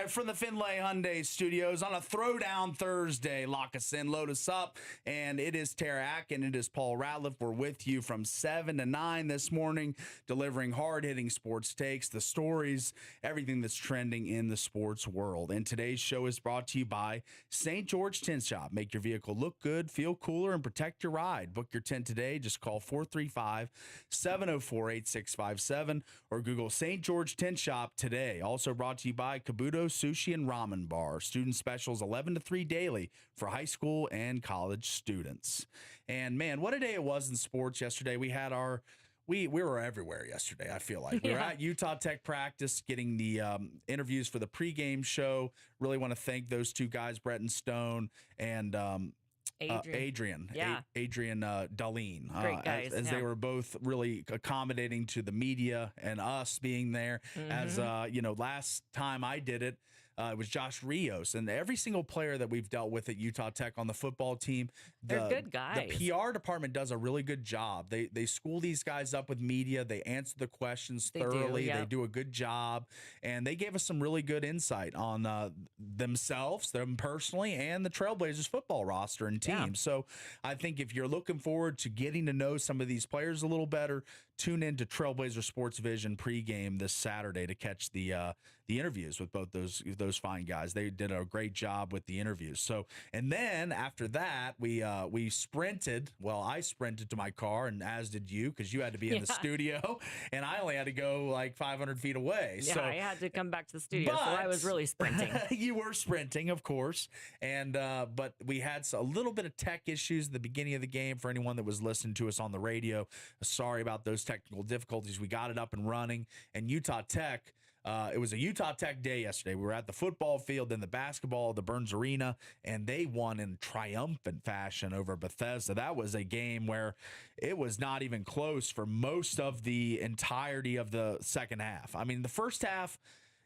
live from the Finlay Hyundai Studios on a Throwdown Thursday. Lock us in, load us up, and it is Tara Ack and it is Paul Ratliff. We're with you from 7 to 9 this morning, delivering hard-hitting sports takes, the stories, everything that's trending in the sports world. And today's show is brought to you by St. George Tint Shop. Make your vehicle look good, feel cooler, and protect your ride. Book your tint today. Just call 435-704-8657 or Google St. George Tint Shop today. Also brought to you by Kabuto Sushi and Ramen Bar. Student specials 11 to 3 daily for high school and college students. And man, what a day it was in sports yesterday. We had our we were everywhere yesterday, I feel like. We were at Utah Tech practice getting the interviews for the pregame show. Really want to thank those two guys, Brett and Stone, and Adrian Darlene, Great guys, as they were both really accommodating to the media and us being there. As last time I did it, it was Josh Rios, and every single player that we've dealt with at Utah Tech on the football team, they're good guys. The PR department does a really good job. They school these guys up with media. They answer the questions thoroughly. They do a good job, and they gave us some really good insight on themselves, them personally, and the Trailblazers football roster and team. Yeah. So I think if you're looking forward to getting to know some of these players a little better, tune in to Trailblazer Sports Vision pregame this Saturday to catch the interviews with both those fine guys. They did a great job with the interviews. So, and then after that, we sprinted. Well, I sprinted to my car, and as did you, because you had to be in the studio, and I only had to go like 500 feet away. Yeah, so I had to come back to the studio, so I was really sprinting. You were sprinting, of course, and but we had a little bit of tech issues at the beginning of the game. For anyone that was listening to us on the radio, sorry about those technical difficulties. We got it up and running, and Utah Tech. It was a Utah Tech day yesterday. We were at the football field, then the basketball, the Burns Arena, and they won in triumphant fashion over Bethesda. That was a game where it was not even close for most of the entirety of the second half. I mean, the first half,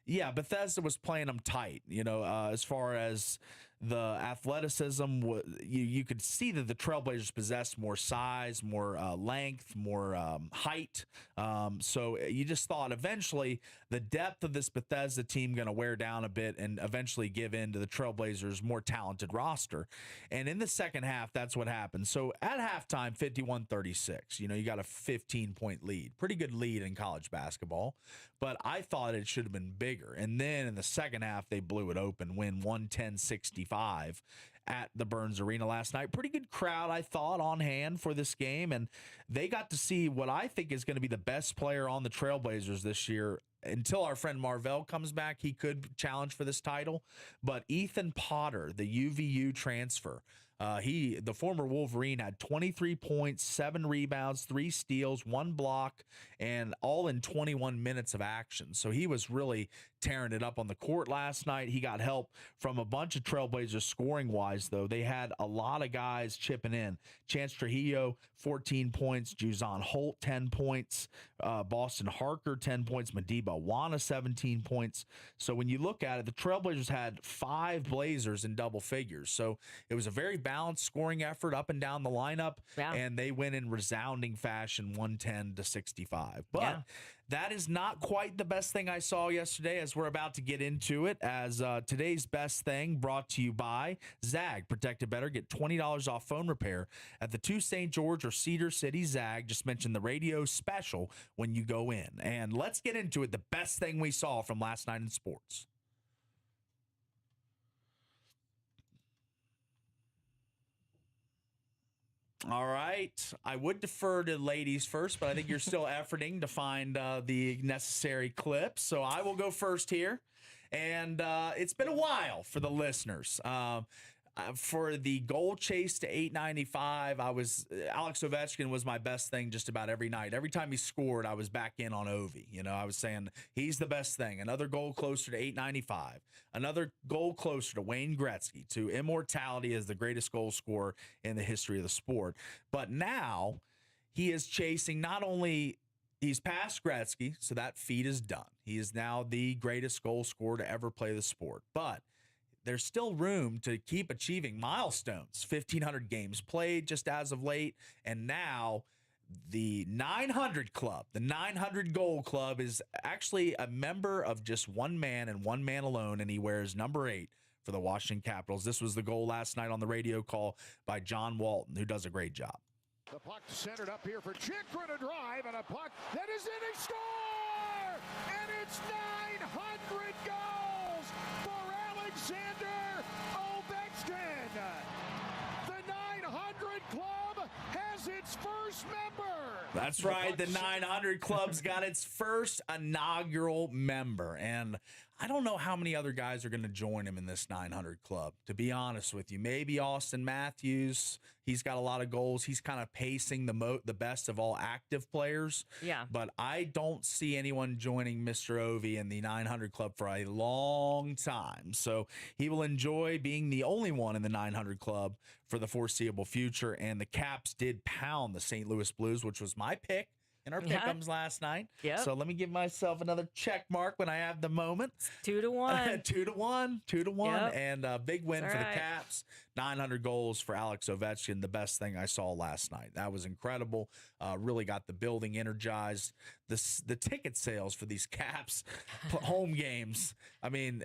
yeah, Bethesda was playing them tight, as far as the athleticism. You could see that the Trailblazers possessed more size, more length, more height. So you just thought eventually the depth of this Bethesda team going to wear down a bit and eventually give in to the Trailblazers' more talented roster. And in the second half, that's what happened. So at halftime, 51-36, you got a 15-point lead. Pretty good lead in college basketball. But I thought it should have been bigger. And then in the second half, they blew it open, win 110-65 at the Burns Arena last night. Pretty good crowd, I thought, on hand for this game. And they got to see what I think is going to be the best player on the Trailblazers this year. Until our friend Marvell comes back, he could challenge for this title. But Ethan Potter, the UVU transfer, the former Wolverine, had 23 points, 7 rebounds, 3 steals, 1 block, and all in 21 minutes of action. So he was really tearing it up on the court last night. He got help from a bunch of Trailblazers scoring-wise, though. They had a lot of guys chipping in. Chance Trujillo, 14 points. Juzon Holt, 10 points. Boston Harker, 10 points. Madiba Wana, 17 points. So when you look at it, the Trailblazers had 5 Blazers in double figures. So it was a very balanced scoring effort up and down the lineup, and they win in resounding fashion, 110-65. But that is not quite the best thing I saw yesterday, as we're about to get into it, as today's best thing brought to you by Zag. Protect it better. Get $20 off phone repair at the 2 St. George or Cedar City Zag. Just mention the radio special when you go in. And let's get into it. The best thing we saw from last night in sports. All right. I would defer to ladies first, but I think you're still efforting to find the necessary clips. So I will go first here. And it's been a while for the listeners. For the goal chase to 895, Alex Ovechkin was my best thing just about every night. Every time he scored, I was back in on Ovi. I was saying he's the best thing. Another goal closer to 895. Another goal closer to Wayne Gretzky, to immortality as the greatest goal scorer in the history of the sport. But now he is chasing not only... He's past Gretzky, so that feat is done. He is now the greatest goal scorer to ever play the sport. But there's still room to keep achieving milestones. 1,500 games played just as of late, and now The 900 Club, the 900 Goal Club, is actually a member of just one man and one man alone, and he wears number 8 for the Washington Capitals. This was the goal last night on the radio call by John Walton, who does a great job. The puck centered up here for Chikrin, a drive, and a puck that is in a score! And it's 900 goals for Alexander Ovechkin! The 900 Club has its first member! That's right. The 900 Club's got its first inaugural member. And I don't know how many other guys are going to join him in this 900 Club, to be honest with you. Maybe Austin Matthews. He's got a lot of goals. He's kind of pacing the best of all active players. Yeah. But I don't see anyone joining Mr. Ovi in the 900 Club for a long time. So he will enjoy being the only one in the 900 Club for the foreseeable future. And the Caps did pound the St. Louis Blues, which was my pick in our pick'ems last night. Yep. So let me give myself another check mark when I have the moment. 2-1. 2-1. Yep. And a big win That's for the right. Caps. 900 goals for Alex Ovechkin. The best thing I saw last night. That was incredible. Really got the building energized. The ticket sales for these Caps home games. I mean,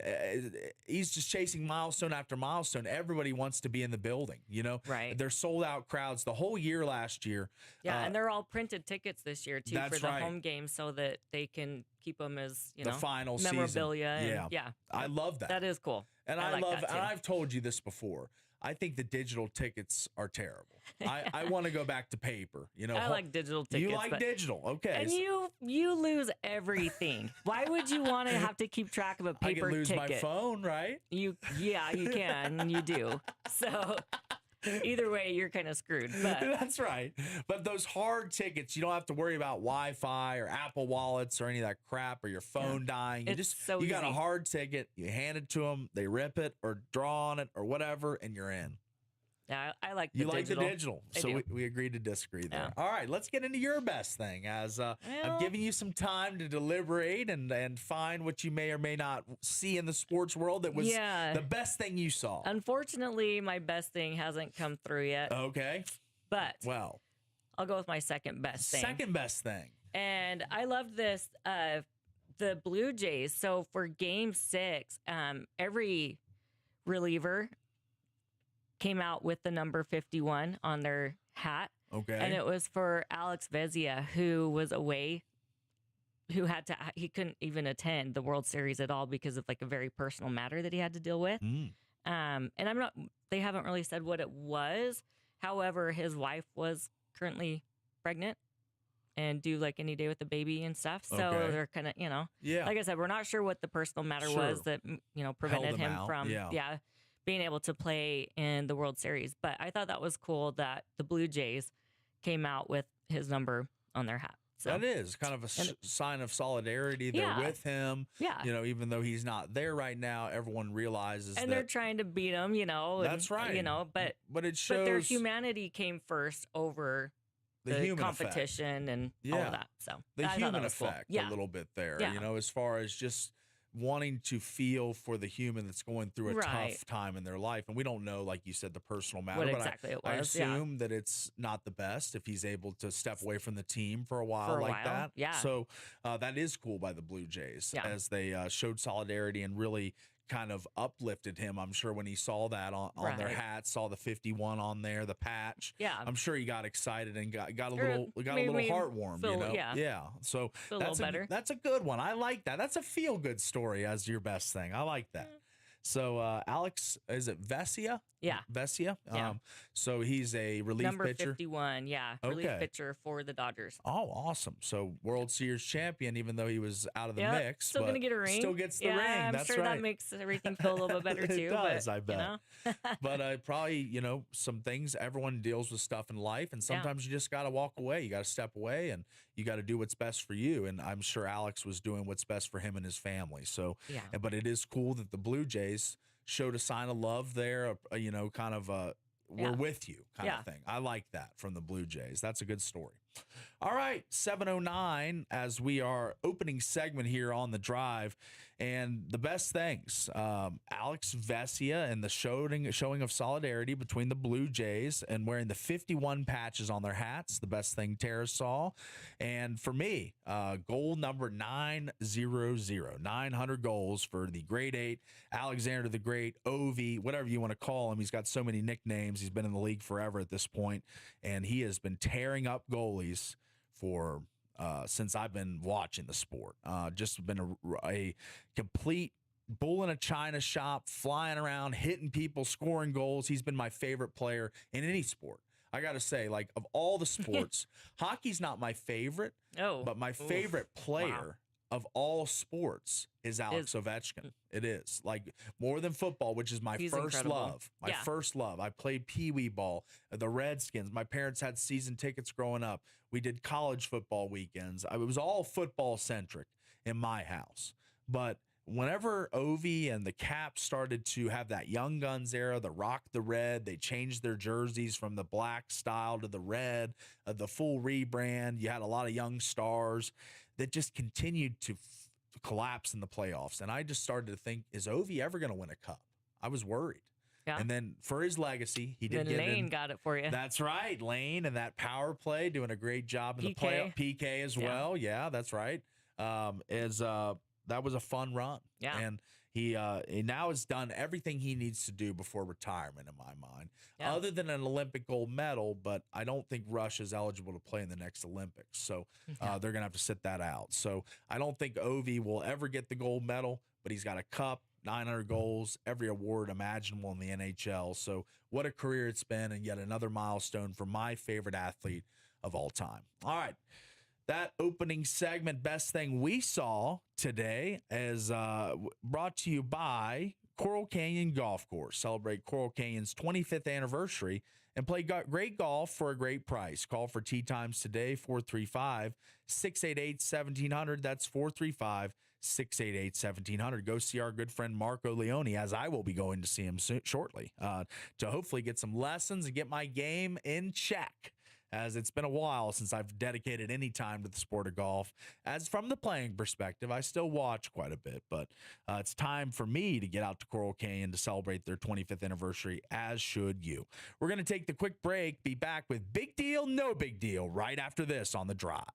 he's just chasing milestone after milestone. Everybody wants to be in the building, you know? Right. They're sold out crowds the whole year last year. Yeah, and they're all printed tickets this year, too, That's for the right. home games so that they can keep them as, The final memorabilia. season. And, yeah. I love that. That is cool. And I like love, that, too. and I've told you this before. I think the digital tickets are terrible. I want to go back to paper. You know, I like digital tickets. You like digital, okay? And you lose everything. Why would you want to have to keep track of a I paper can lose ticket? my phone, right? You can. You do. So either way, you're kind of screwed. But That's right. But those hard tickets, you don't have to worry about Wi-Fi or Apple wallets or any of that crap or your phone dying. You got a easy. hard ticket, you hand it to them, they rip it or draw on it or whatever, and you're in. yeah, I like the You like digital. the digital. I So do. we agreed to disagree there. Yeah. All right, let's get into your best thing as I'm Well- giving you some time to deliberate and find what you may or may not see in the sports world that was Yeah. the best thing you saw. Unfortunately, my best thing hasn't come through yet. Okay. But Well, I'll go with my second best thing. second best thing. And I love this. The Blue Jays. So for Game 6, every reliever came out with the number 51 on their hat. Okay. And it was for Alex Vezia, who was away, he couldn't even attend the World Series at all because of like a very personal matter that he had to deal with. And they haven't really said what it was. However, his wife was currently pregnant and due like any day with the baby and stuff. So Okay. they're kind of, Yeah. like I said, we're not sure what the personal matter Sure. was that, prevented him him out, from, yeah. being able to play in the World Series. But I thought that was cool that the Blue Jays came out with his number on their hat. So That is kind of a sign of solidarity. They're Yeah. with him. Yeah. Even though he's not there right now, everyone realizes and that they're trying to beat him, That's right. But it shows but their humanity came first over the human effect. competition and all Yeah. of that. So The I thought human that was cool. effect Yeah. a little bit there, Yeah. as far as just wanting to feel for the human that's going through a Right. tough time in their life. And we don't know, like you said, the personal matter, What but exactly it I was, yeah. assume that it's not the best if he's able to step away from the team for a while For a like while, that. yeah. So that is cool by the Blue Jays Yeah. as they showed solidarity and really kind of uplifted him. I'm sure when he saw that on their Right. hats, saw the 51 on there, the patch. Yeah. I'm sure he got excited and got a Or little made me heart warm, feel- yeah. Yeah. So Feel a little better. that's a good one. I like that. That's a feel good story as your best thing. I like that. So Alex, is it Vesia? Yeah. Vesia. Yeah. So he's a relief Number pitcher. 51, yeah. Relief Okay. pitcher for the Dodgers. Oh, awesome! So World Series champion, even though he was out of the Yep, mix, still but gonna get a ring. Still gets the yeah, ring. I'm That's sure right. that makes everything feel a little bit better too. It does, but, I bet. But probably, some things, everyone deals with stuff in life, and sometimes you just got to walk away. You got to step away, and you got to do what's best for you. And I'm sure Alex was doing what's best for him and his family. So, Yeah. But it is cool that the Blue Jays showed a sign of love there, kind of we're Yeah. with you kind Yeah. of thing. I like that from the Blue Jays. That's a good story. All right, 7:09 as we are opening segment here on the drive, and the best things. Alex Vesia and the showing of solidarity between the Blue Jays and wearing the 51 patches on their hats. The best thing Tara saw, and for me, goal number 900, 900 goals for the Grade 8 Alexander the Great, Ovi, whatever you want to call him. He's got so many nicknames. He's been in the league forever at this point, and he has been tearing up goalies for since I've been watching the sport. Just been a complete bull in a china shop, flying around, hitting people, scoring goals. He's been my favorite player in any sport. I got to say, like, of all the sports, hockey's not my favorite, but my favorite player of all sports is Alex Ovechkin. It is, like, more than football, which is my first love. My first love. I played Pee-wee ball, the Redskins. My parents had season tickets growing up. We did college football weekends. It was all football-centric in my house. But whenever Ovi and the Caps started to have that Young Guns era, the rock the red, they changed their jerseys from the black style to the red, the full rebrand. You had a lot of young stars that just continued to collapse in the playoffs. And I just started to think, is Ovi ever going to win a cup? I was worried. Yeah. And then for his legacy, he did get Lane got it for you. That's right. Lane and that power play, doing a great job in the playoff. PK as well. Yeah, that's right. That was a fun run. Yeah. And he now has done everything he needs to do before retirement, in my mind, other than an Olympic gold medal. But I don't think Russia's eligible to play in the next Olympics. So they're going to have to sit that out. So I don't think Ovi will ever get the gold medal, but he's got a cup, 900 goals, every award imaginable in the NHL. So what a career it's been, and yet another milestone for my favorite athlete of all time. All right. That opening segment, best thing we saw today, is brought to you by Coral Canyon Golf Course. Celebrate Coral Canyon's 25th anniversary and play great golf for a great price. Call for tee times today, 435-688-1700. That's 435-688-1700. Go see our good friend Marco Leone, as I will be going to see him shortly, to hopefully get some lessons and get my game in check, as it's been a while since I've dedicated any time to the sport of golf. As from the playing perspective, I still watch quite a bit, but it's time for me to get out to Coral Canyon to celebrate their 25th anniversary, as should you. We're going to take the quick break, be back with Big Deal, No Big Deal right after this on The Drive.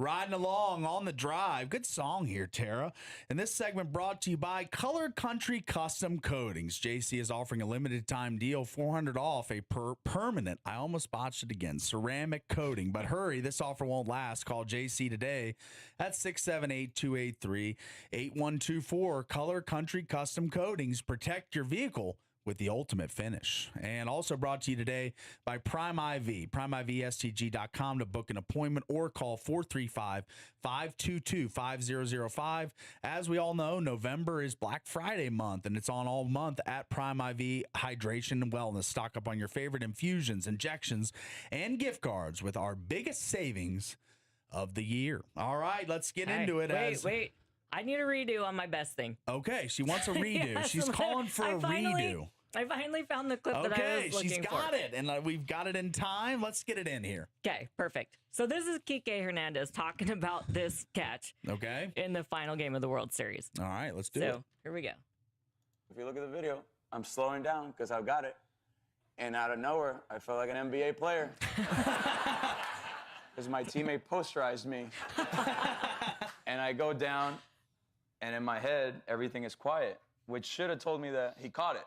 Riding along on the drive. Good song here, Tara. And this segment brought to you by Color Country Custom Coatings. JC is offering a limited time deal, $400 off a permanent, I almost botched it again, ceramic coating. But hurry, this offer won't last. Call JC today at 678-283-8124. Color Country Custom Coatings. Protect your vehicle with the ultimate finish. And also brought to you today by Prime IV, PrimeIVSTG.com to book an appointment or call 435-522-5005. As we all know, November is Black Friday month, and it's on all month at Prime IV Hydration and Wellness. Stock up on your favorite infusions, injections, and gift cards with our biggest savings of the year. All right, let's get into it. Wait. I need a redo on my best thing. Okay, she wants a redo. Yes, She's calling for a redo. I finally found the clip that I was looking for. Okay, she's got it, and we've got it in time. Let's get it in here. Okay, perfect. So this is Kike Hernandez talking about this catch. Okay. In the final game of the World Series. All right, let's do it. So here we go. If you look at the video, I'm slowing down because I've got it. And out of nowhere, I felt like an NBA player. Because my teammate posterized me. And I go down. And in my head, everything is quiet, which should have told me that he caught it.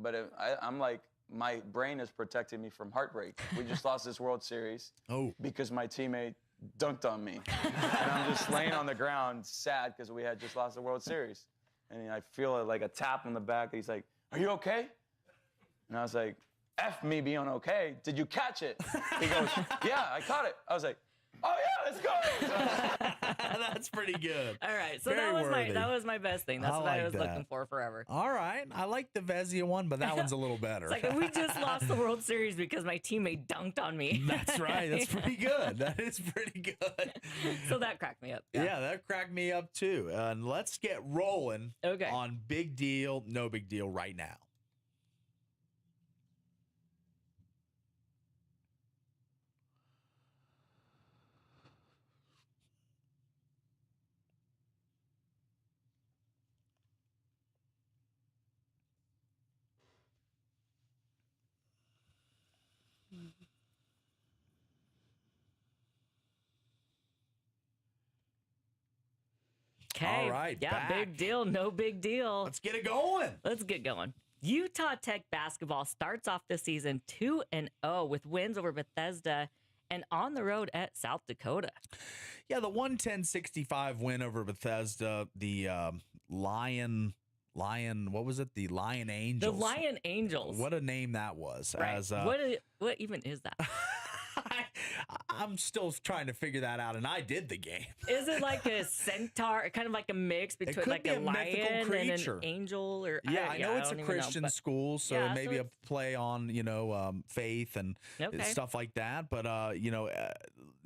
But I'm like, my brain is protecting me from heartbreak. We just lost this World Series because my teammate dunked on me. And I'm just laying on the ground, sad because we had just lost the World Series. And I feel like a tap on the back. He's like, "Are you okay?" And I was like, "F me being okay. Did you catch it?" He goes, "Yeah, I caught it." I was like, "Oh yeah, let's go." That's pretty good. All right, so Very that was my best thing. That's what I was looking for forever. All right, I like the Vezia one, but that one's a little better. It's like, we just lost the World Series because my teammate dunked on me. That's right. That's pretty good. That is pretty good. So that cracked me up. Yeah, that cracked me up too. And let's get rolling on Big Deal, No Big Deal right now. Okay. All right. Yeah, back. big deal, no big deal. Let's get it going. Let's get going. Utah Tech basketball starts off the season 2-0 with wins over Bethesda and on the road at South Dakota. Yeah, the 110-65 win over Bethesda, the Lion, what was it? The Lion Angels. The Lion Angels. What a name that was. Right. As, what even is that? I'm still trying to figure that out, and I did the game. Is it like a centaur, kind of like a mix between like a lion and an angel? Or yeah, I know it's a Christian school, so it may be a play on, faith and stuff like that. But,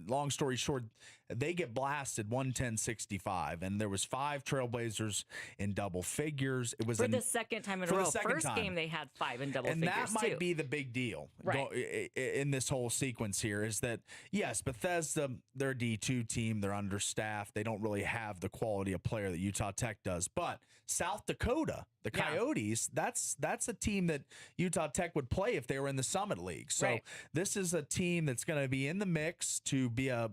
long story short, they get blasted 110-65, and there was 5 Trailblazers in double figures. It was for the second time in a row. First game they had 5 in double figures, and that might be the big deal in this whole sequence here is that, yes, Bethesda, they're a D2 team. They're understaffed. They don't really have the quality of player that Utah Tech does. But South Dakota, the Coyotes, that's a team that Utah Tech would play if they were in the Summit League. So this is a team that's going to be in the mix to be a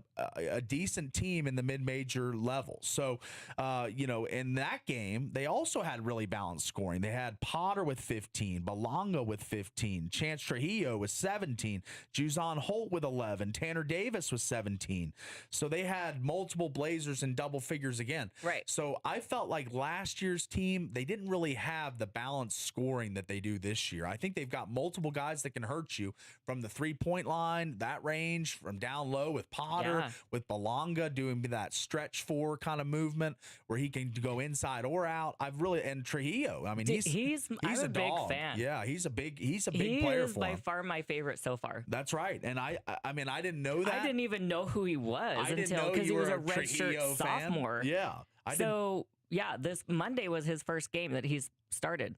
decent team in the mid-major level. So, in that game, they also had really balanced scoring. They had Potter with 15, Belonga with 15, Chance Trujillo with 17, Juzon Holt with 11, Tanner Davis with 17. So they had multiple Blazers in double figures again. Right. So I felt like last year's team, they didn't really have the balanced scoring that they do this year. I think they've got multiple guys that can hurt you from the three-point line, that range, from down low with Potter, with Belonga doing that stretch 4 kind of movement where he can go inside or out. And Trujillo, I mean, he's I'm a big dog. fan. Yeah, he's a big player for him. He is by far my favorite so far. That's right. And I didn't know that. I didn't even know who he was until because he was a redshirt sophomore. Yeah. This Monday was his first game that he's started.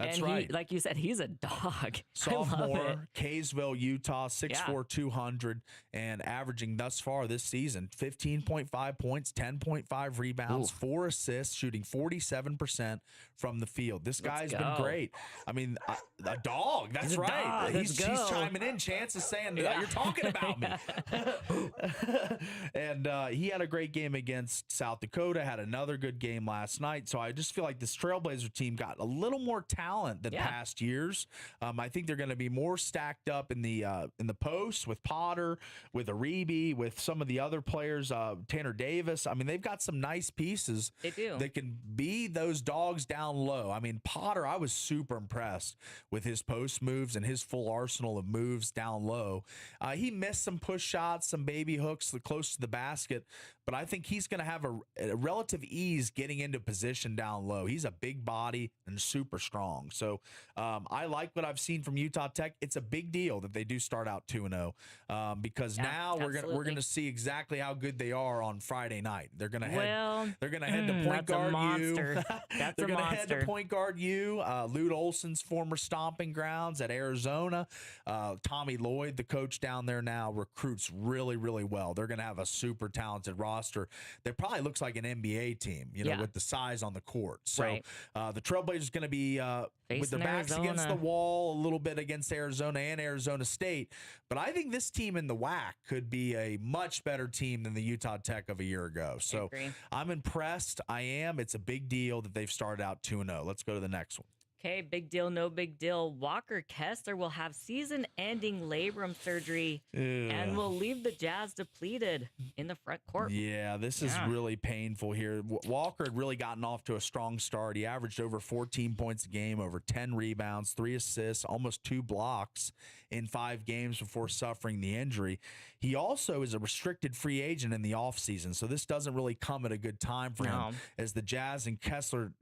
That's and right. Like you said, he's a dog. Sophomore, Kaysville, Utah, 6'4", 200, and averaging thus far this season 15.5 points, 10.5 rebounds, 4 assists, shooting 47% from the field. This guy's been great. I mean, a dog. That's right. He's chiming in. Chance is saying, you're talking about me. And he had a great game against South Dakota, had another good game last night. So I just feel like this Trailblazer team got a little more talent than past years. I think they're going to be more stacked up in the post with Potter, with Aribi, with some of the other players, Tanner Davis. I mean, they've got some nice pieces. They do. That can be those dogs down low. I mean, Potter, I was super impressed with his post moves and his full arsenal of moves down low. He missed some push shots, some baby hooks close to the basket, but I think he's going to have a relative ease getting into position down low. He's a big body and super strong. So I like what I've seen from Utah Tech. It's a big deal that they do start out 2-0 because now we're gonna see exactly how good they are on Friday night. They're gonna head to point guard you. They're gonna head to point guard you. Lute Olson's former stomping grounds at Arizona. Tommy Lloyd, the coach down there now, recruits really, really well. They're gonna have a super talented roster that probably looks like an NBA team, with the size on the court. So the Trailblazers going to be with their backs against the wall a little bit against Arizona and Arizona State. But I think this team in the WAC could be a much better team than the Utah Tech of a year ago. So I'm impressed. I am. It's a big deal that they've started out 2-0. Let's go to the next one. Okay, big deal, no big deal. Walker Kessler will have season-ending labrum surgery and will leave the Jazz depleted in the front court. Yeah, this is really painful here. Walker had really gotten off to a strong start. He averaged over 14 points a game, over 10 rebounds, 3 assists, almost 2 blocks in 5 games before suffering the injury. He also is a restricted free agent in the offseason, so this doesn't really come at a good time for him as the Jazz and Kessler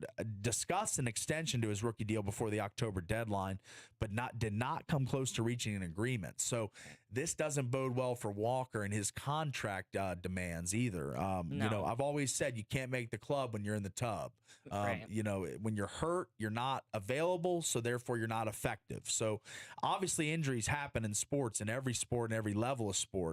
discussed an extension to his rookie deal before the October deadline, but did not come close to reaching an agreement. So this doesn't bode well for Walker and his contract demands either. I've always said you can't make the club when you're in the tub. When you're hurt, you're not available, so therefore you're not effective. So obviously injuries happen in sports, in every sport and every level of sport,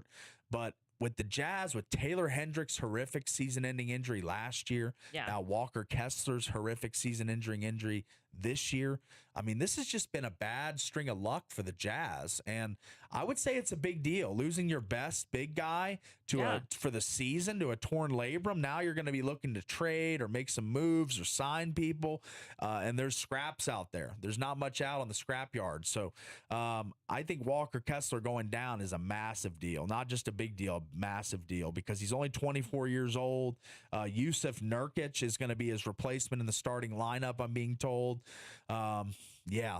but with the Jazz, with Taylor Hendricks' horrific season-ending injury last year, now Walker Kessler's horrific season-ending injury this year, I mean, this has just been a bad string of luck for the Jazz, and I would say it's a big deal. Losing your best big guy for the season to a torn labrum, now you're going to be looking to trade or make some moves or sign people, and there's scraps out there. There's not much out on the scrap yard, so I think Walker Kessler going down is a massive deal, not just a big deal, massive deal, because he's only 24 years old. Yusuf Nurkic is going to be his replacement in the starting lineup, I'm being told.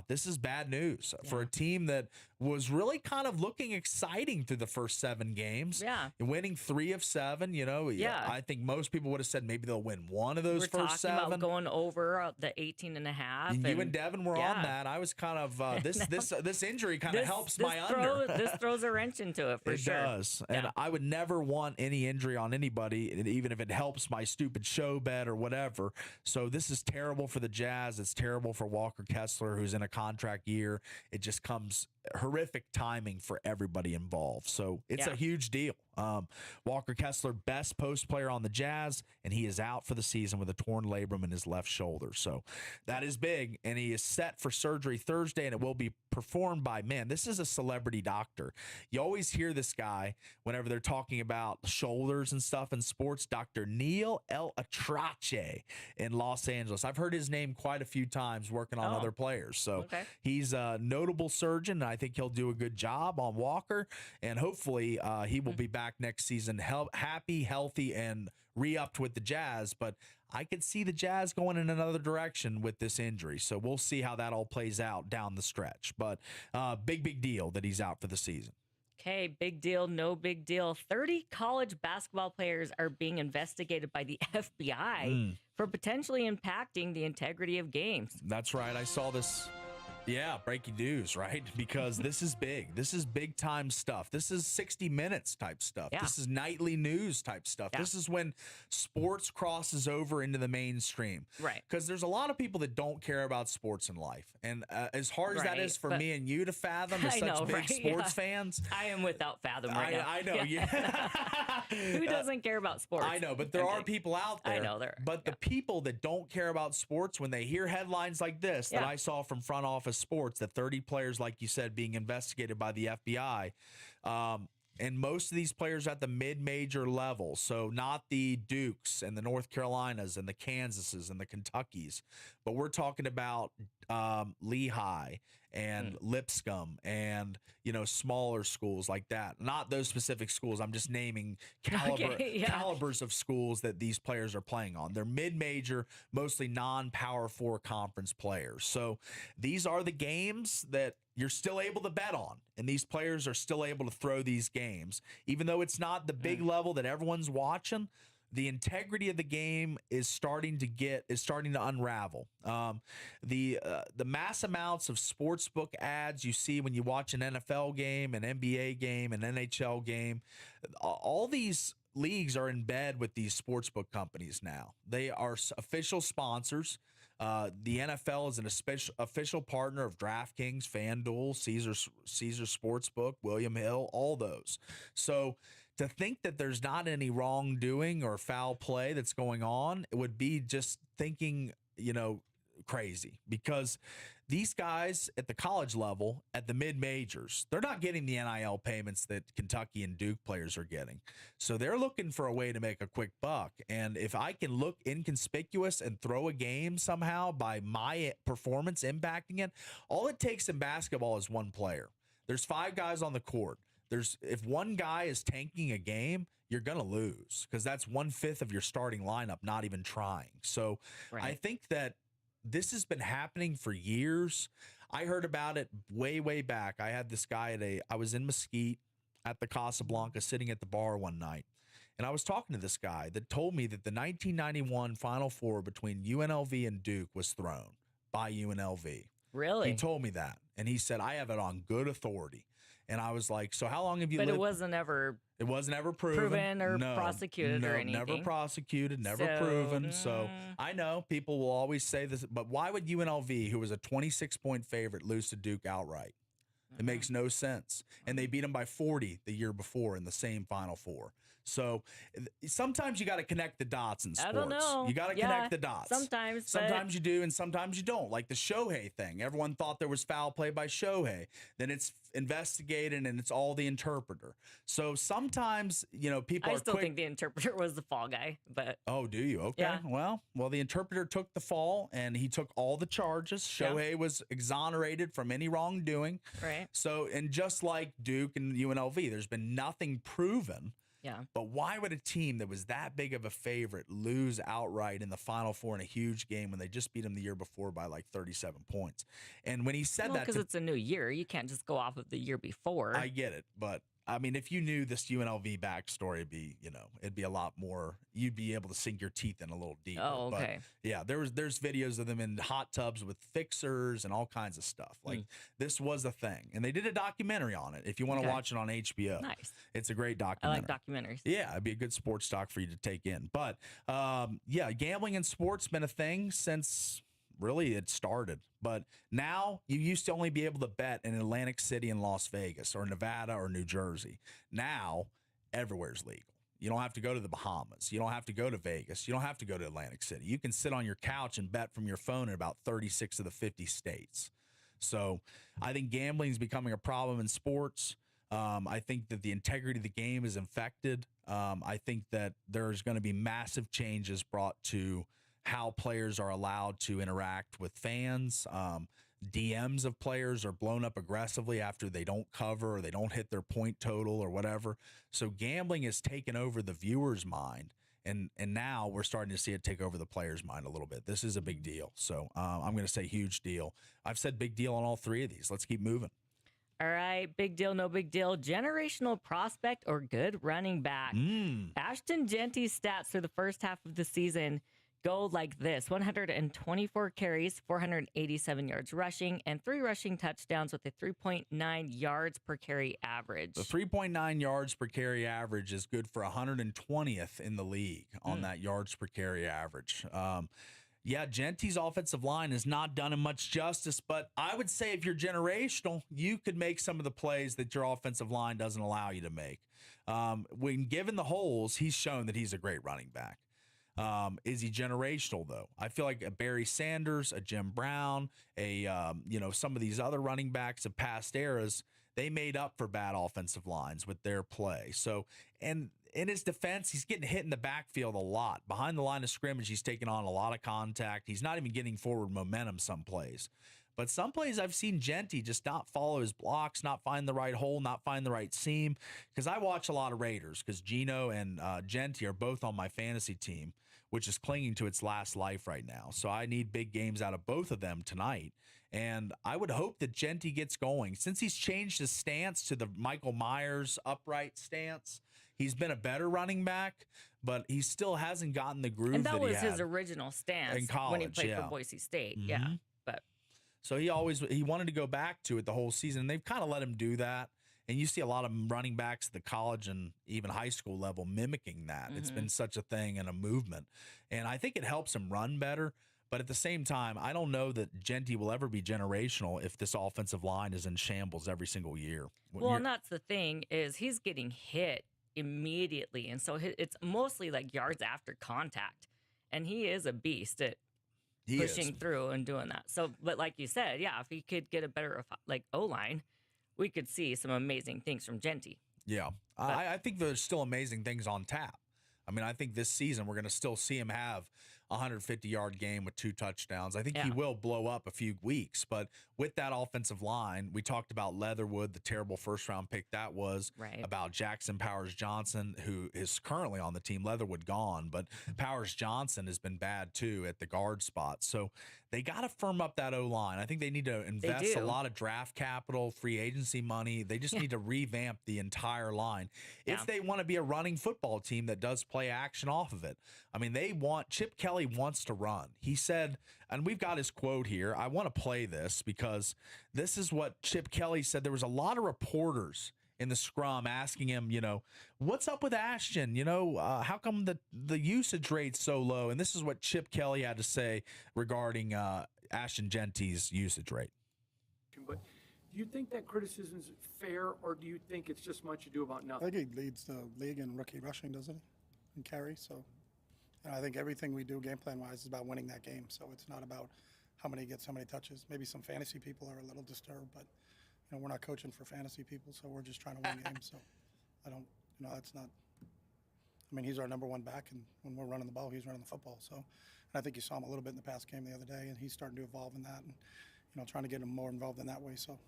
This is bad news for a team that was really kind of looking exciting through the first 7 games. Winning 3 of 7, I think most people would have said maybe they'll win one of those first 7. About going over the 18.5. And you and Devin were on that. I was kind of this injury kind of helps my under. This throws a wrench into it for sure. It does. And I would never want any injury on anybody, even if it helps my stupid show bet or whatever. So this is terrible for the Jazz. It's terrible for Walker Kessler, who's in a contract year. It just comes horrific timing for everybody involved. So it's a huge deal. Walker Kessler, best post player on the Jazz, and he is out for the season with a torn labrum in his left shoulder. So that is big, and he is set for surgery Thursday, and it will be performed by, this is a celebrity doctor. You always hear this guy whenever they're talking about shoulders and stuff in sports, Dr. Neil El Atrache in Los Angeles. I've heard his name quite a few times working on other players. So he's a notable surgeon, and I think he'll do a good job on Walker, and hopefully he will be back next season happy, healthy, and re-upped with the Jazz. But I could see the Jazz going in another direction with this injury. So we'll see how that all plays out down the stretch. But big deal that he's out for the season. Okay, big deal, no big deal. 30 college basketball players are being investigated by the FBI for potentially impacting the integrity of games. That's right. I saw this Yeah, breaking news, right? Because this is big. This is big time stuff. This is 60 Minutes type stuff. Yeah. This is nightly news type stuff. Yeah. This is when sports crosses over into the mainstream. Right. Because there's a lot of people that don't care about sports in life. And as hard as that Right, is for but- me and you to fathom as I such know, big right? sports Yeah. fans, I am without fathom right now. I know. Yeah. Who doesn't care about sports? I know, but there are Okay. people out there. I know there are, But the people that don't care about sports, when they hear headlines like this that Yeah. I saw from Front Office Sports, that 30 players, like you said, being investigated by the FBI, and most of these players at the mid-major level, so not the Dukes and the North Carolinas and the Kansases and the Kentuckys, but we're talking about Lehigh and Lipscomb and, smaller schools like that. Not those specific schools. I'm just naming calibers of schools that these players are playing on. They're mid-major, mostly non-Power 4 conference players. So these are the games that you're still able to bet on, and these players are still able to throw these games. Even though it's not the big level that everyone's watching, the integrity of the game is starting to unravel. The mass amounts of sportsbook ads you see when you watch an NFL game, an NBA game, an NHL game, all these leagues are in bed with these sportsbook companies now. They are official sponsors. The NFL is an official partner of DraftKings, FanDuel, Caesar Sportsbook, William Hill, all those. So to think that there's not any wrongdoing or foul play that's going on, it would be just thinking, crazy, because these guys at the college level, at the mid-majors, they're not getting the NIL payments that Kentucky and Duke players are getting. So they're looking for a way to make a quick buck. And if I can look inconspicuous and throw a game somehow by my performance impacting it, all it takes in basketball is one player. There's 5 guys on the court. If one guy is tanking a game, you're going to lose, because that's 1/5 of your starting lineup not even trying. So I think that this has been happening for years. I heard about it way, way back. I had this guy I was in Mesquite at the Casablanca sitting at the bar one night, and I was talking to this guy that told me that the 1991 Final Four between UNLV and Duke was thrown by UNLV. Really? He told me that, and he said, I have it on good authority. And I was like, so how long have you lived? But it wasn't ever proven or prosecuted or anything. Never prosecuted, never proven. So I know people will always say this, but why would UNLV, who was a 26-point favorite, lose to Duke outright? It makes no sense. And they beat them by 40 the year before in the same Final Four. So sometimes you got to connect the dots in sports. I don't know. You got to connect the dots. Sometimes you do, and sometimes you don't. Like the Shohei thing. Everyone thought there was foul play by Shohei. Then it's investigated, and it's all the interpreter. So sometimes, people I are still quick. think the interpreter was the fall guy, but Oh, do you? Okay. Yeah. Well, the interpreter took the fall, and he took all the charges. Shohei was exonerated from any wrongdoing. right. So, and just like Duke and UNLV, there's been nothing proven. Yeah. But why would a team that was that big of a favorite lose outright in the Final Four in a huge game when they just beat them the year before by like 37 points? And when he said that, because it's a new year, you can't just go off of the year before. I get it, but I mean, if you knew this UNLV backstory, it'd be a lot more. You'd be able to sink your teeth in a little deeper. Oh, okay. But yeah, there's videos of them in hot tubs with fixers and all kinds of stuff. Like this was a thing, and they did a documentary on it. If you want to watch it on HBO, Nice. It's a great I documentary. like documentaries. Yeah, it'd be a good sports doc for you to take in. But yeah, gambling in sports been a thing since really it started. But now you used to only be able to bet in Atlantic City and Las Vegas or Nevada or New Jersey. Now everywhere's legal. You don't have to go to the Bahamas. You don't have to go to Vegas. You don't have to go to Atlantic City. You can sit on your couch and bet from your phone in about 36 of the 50 states. So I think gambling is becoming a problem in sports. I think that the integrity of the game is infected. I think that there's going to be massive changes brought to how players are allowed to interact with fans. DMs of players are blown up aggressively after they don't cover or they don't hit their point total or whatever. So gambling has taken over the viewer's mind. And now we're starting to see it take over the player's mind a little bit. This is a big deal. So I'm going to say huge deal. I've said big deal on all 3 of these. Let's keep moving. All right, big deal, no big deal. Generational prospect or good running back. Ashton Genty's stats for the first half of the season go like this: 124 carries, 487 yards rushing, and 3 rushing touchdowns with a 3.9 yards per carry average. The 3.9 yards per carry average is good for 120th in the league on that yards per carry average. Yeah, Genty's offensive line has not done him much justice, but I would say if you're generational, you could make some of the plays that your offensive line doesn't allow you to make. When given the holes, he's shown that he's a great running back. Is he generational though? I feel like a Barry Sanders, a Jim Brown, some of these other running backs of past eras, they made up for bad offensive lines with their play. So, and in his defense, he's getting hit in the backfield a lot. Behind the line of scrimmage, he's taking on a lot of contact. He's not even getting forward momentum some plays. But some plays I've seen Genty just not follow his blocks, not find the right hole, not find the right seam. Because I watch a lot of Raiders because Gino and Genty are both on my fantasy team, which is clinging to its last life right now. So I need big games out of both of them tonight. And I would hope that Genty gets going. Since he's changed his stance to the Michael Myers upright stance, he's been a better running back, but he still hasn't gotten the groove and that was he had his original stance in college, when he played yeah. for Boise State. Yeah, but So he wanted to go back to it the whole season, and they've kind of let him do that. And you see a lot of running backs at the college and even high school level mimicking that. It's been such a thing and a movement. And I think it helps him run better. But at the same time, I don't know that Genty will ever be generational if this offensive line is in shambles every single year. well, and that's the thing is he's getting hit immediately, and so it's mostly like yards after contact, and he is a beast at pushing through and doing that. So, but like you said, yeah, if he could get a better O-line, we could see some amazing things from Genty. Yeah, I think there's still amazing things on tap. I mean, I think this season we're going to still see him have a 150-yard game with 2 touchdowns. I think he will blow up a few weeks, but with that offensive line, we talked about Leatherwood, the terrible first-round pick that was, about Jackson Powers-Johnson, who is currently on the team. Leatherwood gone, but Powers-Johnson has been bad, too, at the guard spot. So they got to firm up that O-line. I think they need to invest a lot of draft capital, free agency money. They just need to revamp the entire line if they want to be a running football team that does play action off of it. I mean, Chip Kelly wants to run. He said, and we've got his quote here. I want to play this because this is what Chip Kelly said. There was a lot of reporters in the scrum asking him, what's up with Ashton? How come the usage rate's so low? And this is what Chip Kelly had to say regarding Ashton Genty's usage rate. But do you think that criticism is fair, or do you think it's just much ado about I nothing? think he leads the league in rookie rushing, doesn't he? And carry. So, I think everything we do game plan wise is about winning that game. So it's not about how many touches. Maybe some fantasy people are a little disturbed, but we're not coaching for fantasy people, so we're just trying to win games. So I don't, that's not. I mean, he's our number one back, and when we're running the ball, he's running the football. So, and I think you saw him a little bit in the past game the other day, and he's starting to evolve in that, and trying to get him more involved in that way. So,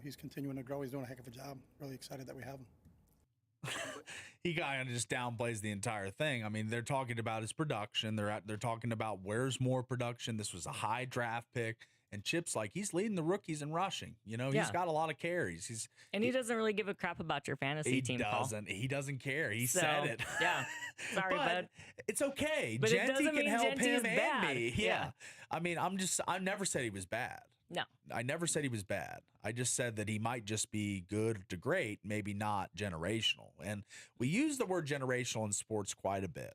he's continuing to grow. He's doing a heck of a job. Really excited that we have him. He kind of just downplays the entire thing. I mean, they're talking about his production. They're talking about where's more production. This was a high draft pick, and Chip's like he's leading the rookies in rushing. He's got a lot he doesn't really give a crap about your fantasy team. He doesn't care. He said it. Yeah, sorry, but it's okay. But Genty it doesn't can mean help Genty's him bad. and me. Yeah. I mean, I never said he was bad. No. I never said he was bad. I just said that he might just be good to great, maybe not generational. And we use the word generational in sports quite a bit.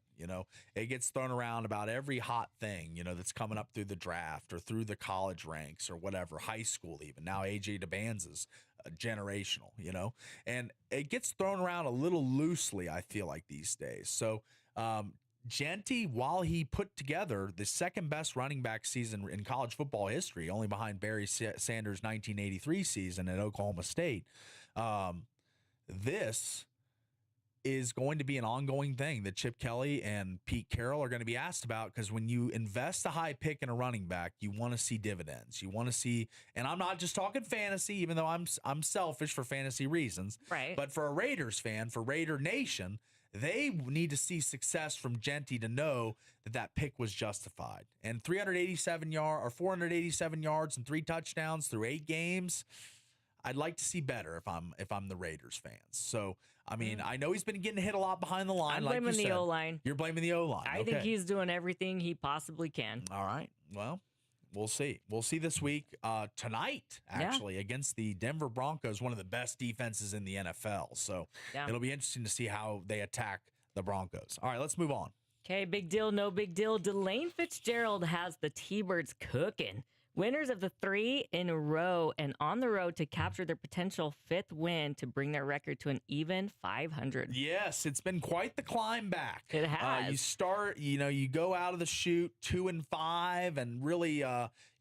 It gets thrown around about every hot thing, that's coming up through the draft or through the college ranks or whatever, high school even. Now AJ DeBanza's generational, and it gets thrown around a little loosely, I feel like, these days. So, Genty, while he put together the second best running back season in college football history, only behind Barry Sanders' 1983 season at Oklahoma State, this is going to be an ongoing thing that Chip Kelly and Pete Carroll are going to be asked about, because when you invest a high pick in a running back, you want to see dividends. You want to see, and I'm not just talking fantasy, even though I'm selfish for fantasy reasons, right? But for a Raiders fan, for Raider Nation, they need to see success from Genty to know that pick was justified. And 487 yards and 3 touchdowns through 8 games. I'd like to see better if I'm the Raiders fans. So I mean, I know he's been getting hit a lot behind the line. I'm like blaming you the said. O-line. You're blaming the O-line. I think he's doing everything he possibly can. All right. Well, we'll see. We'll see this week, tonight, actually, against the Denver Broncos, one of the best defenses in the NFL. So it'll be interesting to see how they attack the Broncos. All right, let's move on. Okay, big deal, no big deal. Delane Fitzgerald has the T-Birds cooking. Winners of the 3 in a row and on the road to capture their potential 5th win to bring their record to an even 500. Yes, it's been quite the climb back. It has. You start, you go out of the chute 2-5, and really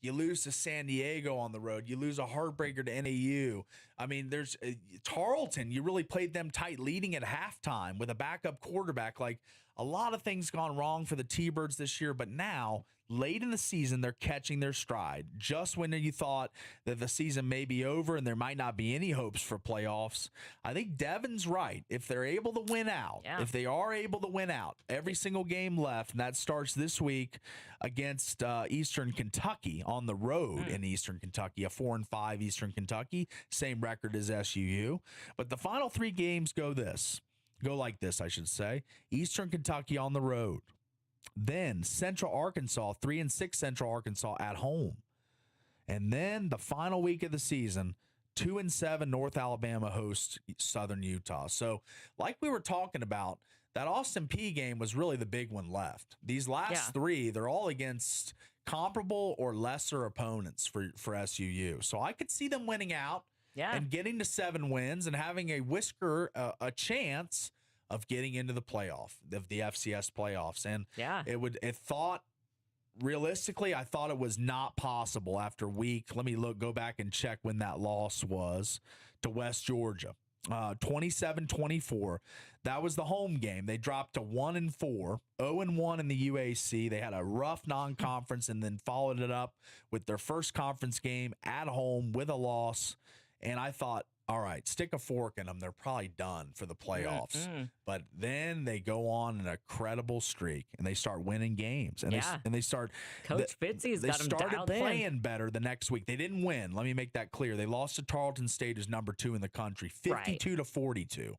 you lose to San Diego on the road. You lose a heartbreaker to NAU. I mean, there's Tarleton. You really played them tight, leading at halftime with a backup quarterback. Like, a lot of things gone wrong for the T-Birds this year, but now, late in the season, they're catching their stride. Just when you thought that the season may be over and there might not be any hopes for playoffs, I think Devin's right. If they're able to win out, if they are able to win out every single game left, and that starts this week against Eastern Kentucky on the road in Eastern Kentucky, a 4-5 Eastern Kentucky, same record as SUU. But the final 3 games go like this, I should say. Eastern Kentucky on the road. Then Central Arkansas, 3-6 Central Arkansas at home. And then the final week of the season, 2-7 North Alabama hosts Southern Utah. So like we were talking about, that Austin Peay game was really the big one left. These last 3, they're all against comparable or lesser opponents for SUU. So I could see them winning out and getting to 7 wins and having a chance of getting into the playoff, of the FCS playoffs. And realistically, I thought it was not possible after week. Let me go back and check when that loss was to West Georgia. 27-24. That was the home game. They dropped to 1-4, 0-1 in the UAC. They had a rough non-conference and then followed it up with their first conference game at home with a loss. And I thought, all right, stick a fork in them. They're probably done for the playoffs. But then they go on a credible streak and they start winning games. And they start. Coach Fitzy's got them dialed in. They started playing better the next week. They didn't win. Let me make that clear. They lost to Tarleton State, who's number 2 in the country, 52-42.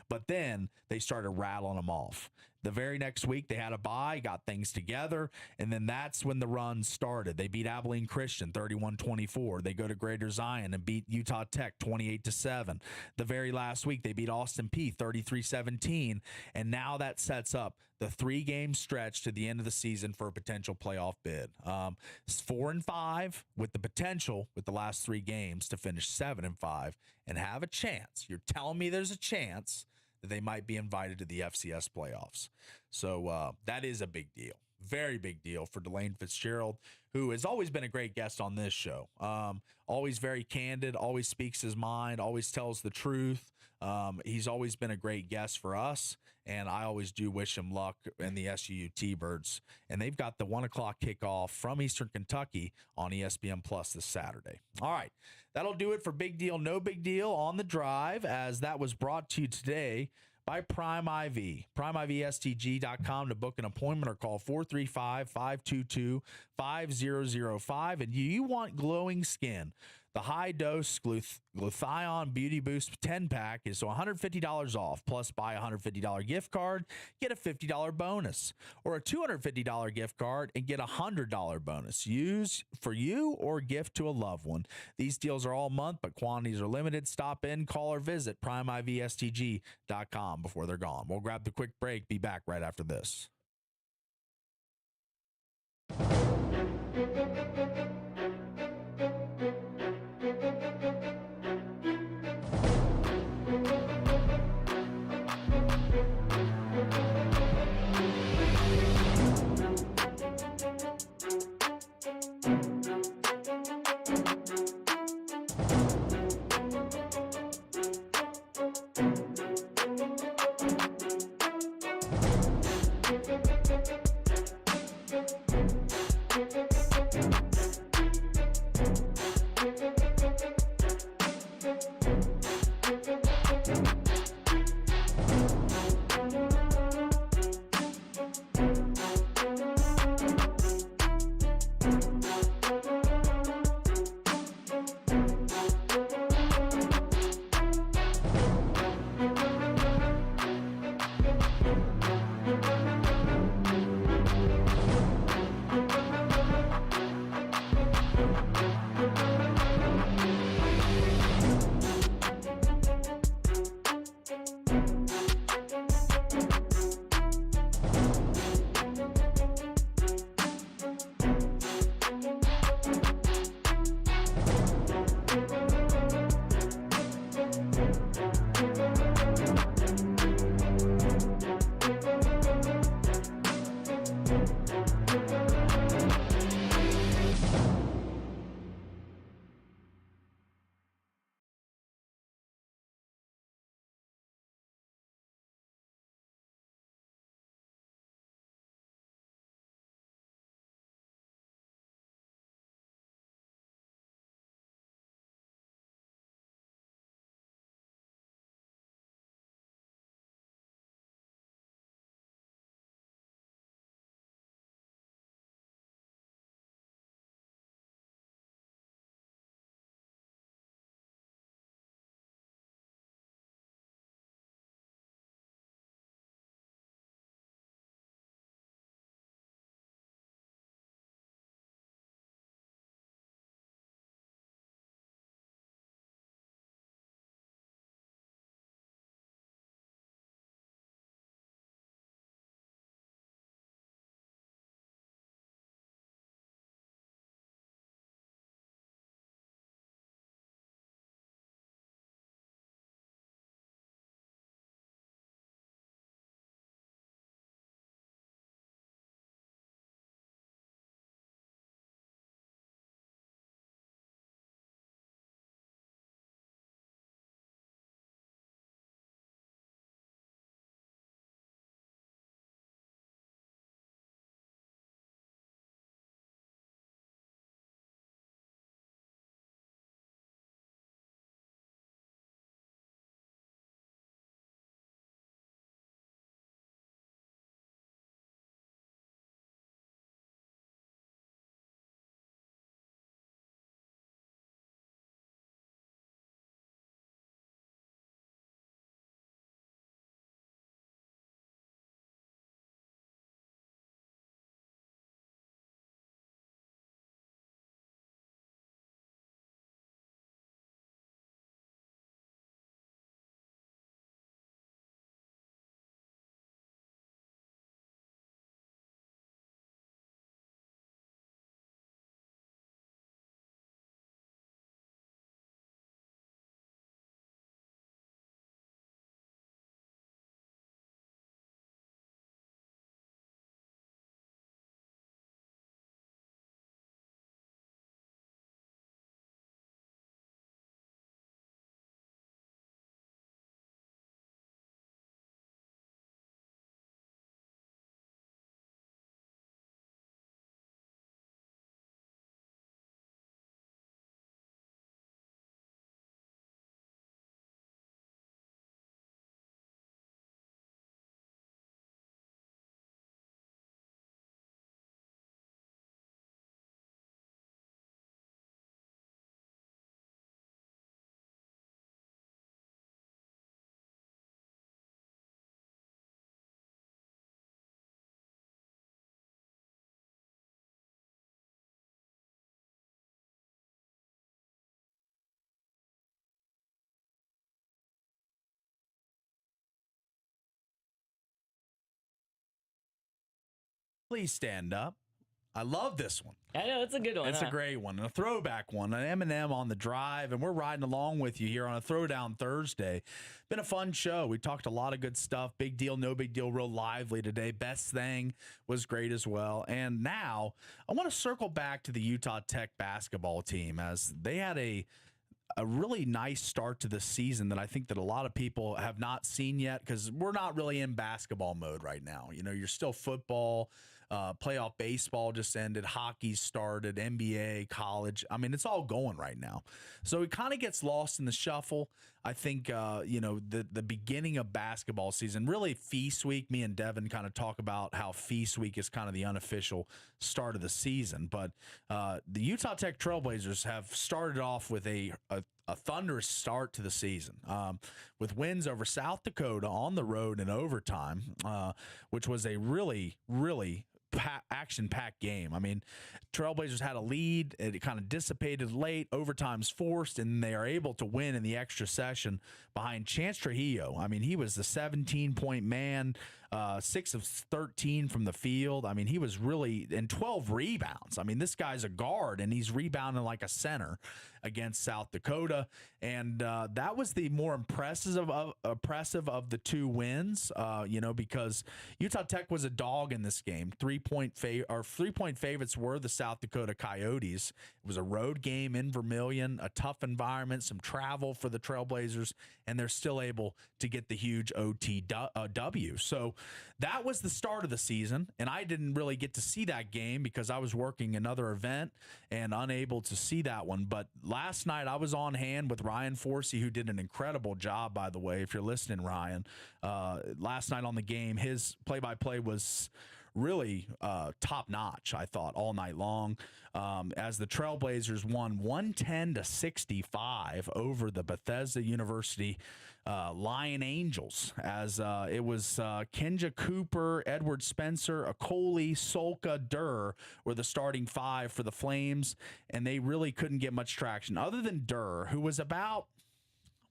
But then they started rattling them off. The very next week, they had a bye, got things together, and then that's when the run started. They beat Abilene Christian 31-24. They go to Greater Zion and beat Utah Tech 28-7. The very last week, they beat Austin Peay 33-17, and now that sets up the 3-game stretch to the end of the season for a potential playoff bid. 4-5 with the potential with the last 3 games to finish 7-5 and have a chance. You're telling me there's a chance that they might be invited to the FCS playoffs. So that is a big deal. Very big deal for Delane Fitzgerald, who has always been a great guest on this show. Always very candid, always speaks his mind, always tells the truth. He's always been a great guest for us, and I always do wish him luck in the SUU T-Birds. And they've got the 1 o'clock kickoff from Eastern Kentucky on ESPN Plus this Saturday. All right, that'll do it for Big Deal, No Big Deal on the Drive, as that was brought to you today by Prime IV. PrimeIVSTG.com to book an appointment or call 435-522-5005. And you want glowing skin. The high-dose glutathione Beauty Boost 10-pack is $150 off. Plus, buy a $150 gift card, get a $50 bonus. Or a $250 gift card and get a $100 bonus. Use for you or gift to a loved one. These deals are all month, but quantities are limited. Stop in, call, or visit PrimeIVSTG.com before they're gone. We'll grab the quick break. Be back right after this. Please stand up. I love this one. I know, it's a good one. It's a great one, and a throwback one, an Eminem on the drive, and we're riding along with you here on a Throwdown Thursday. Been a fun show. We talked a lot of good stuff. Big deal, no big deal, real lively today. Best thing was great as well. And now I want to circle back to the Utah Tech basketball team, as they had a really nice start to the season that I think that a lot of people have not seen yet, because we're not really in basketball mode right now. You know, you're still football. Playoff baseball just ended. Hockey started. NBA, college. I mean, it's all going right now. So it kind of gets lost in the shuffle. I think, the beginning of basketball season, really Feast Week, me and Devin kind of talk about how Feast Week is kind of the unofficial start of the season. But the Utah Tech Trailblazers have started off with a thunderous start to the season, with wins over South Dakota on the road in overtime, which was a really, really action-packed game. I mean, Trailblazers had a lead. It kind of dissipated late. Overtime's forced, and they are able to win in the extra session behind Chance Trujillo. I mean, he was the 17-point man, 6 of 13 from the field. I mean, he was really, and 12 rebounds. I mean, this guy's a guard, and he's rebounding like a center against South Dakota. And that was the more impressive of the two wins, because Utah Tech was a dog in this game. 3-point favorites were the South Dakota Coyotes. It was a road game in Vermilion, a tough environment, some travel for the Trailblazers, and they're still able to get the huge OT W. So that was the start of the season, and I didn't really get to see that game because I was working another event and unable to see that one. But last night I was on hand with Ryan Forsey, who did an incredible job, by the way, if you're listening, Ryan. Last night on the game, his play-by-play was really top-notch, I thought, all night long, as the Trailblazers won 110-65 over the Bethesda University Lion Angels, as it was Kenja Cooper, Edward Spencer, Okoli, Solka, Durr were the starting five for the Flames, and they really couldn't get much traction other than Durr, who was about,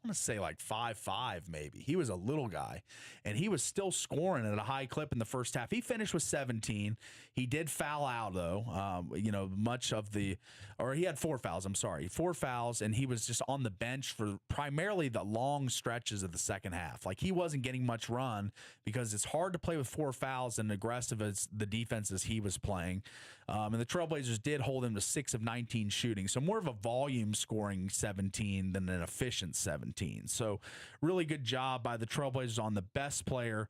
I want to say like 5'5", maybe. He was a little guy, and he was still scoring at a high clip in the first half. He finished with 17. He did foul out, though. He had 4 fouls. I'm sorry, 4 fouls, and he was just on the bench for primarily the long stretches of the second half. Like, he wasn't getting much run because it's hard to play with 4 fouls and aggressive as the defenses he was playing. And the Trailblazers did hold him to 6 of 19 shooting, so more of a volume scoring 17 than an efficient 17. So really good job by the Trailblazers on the best player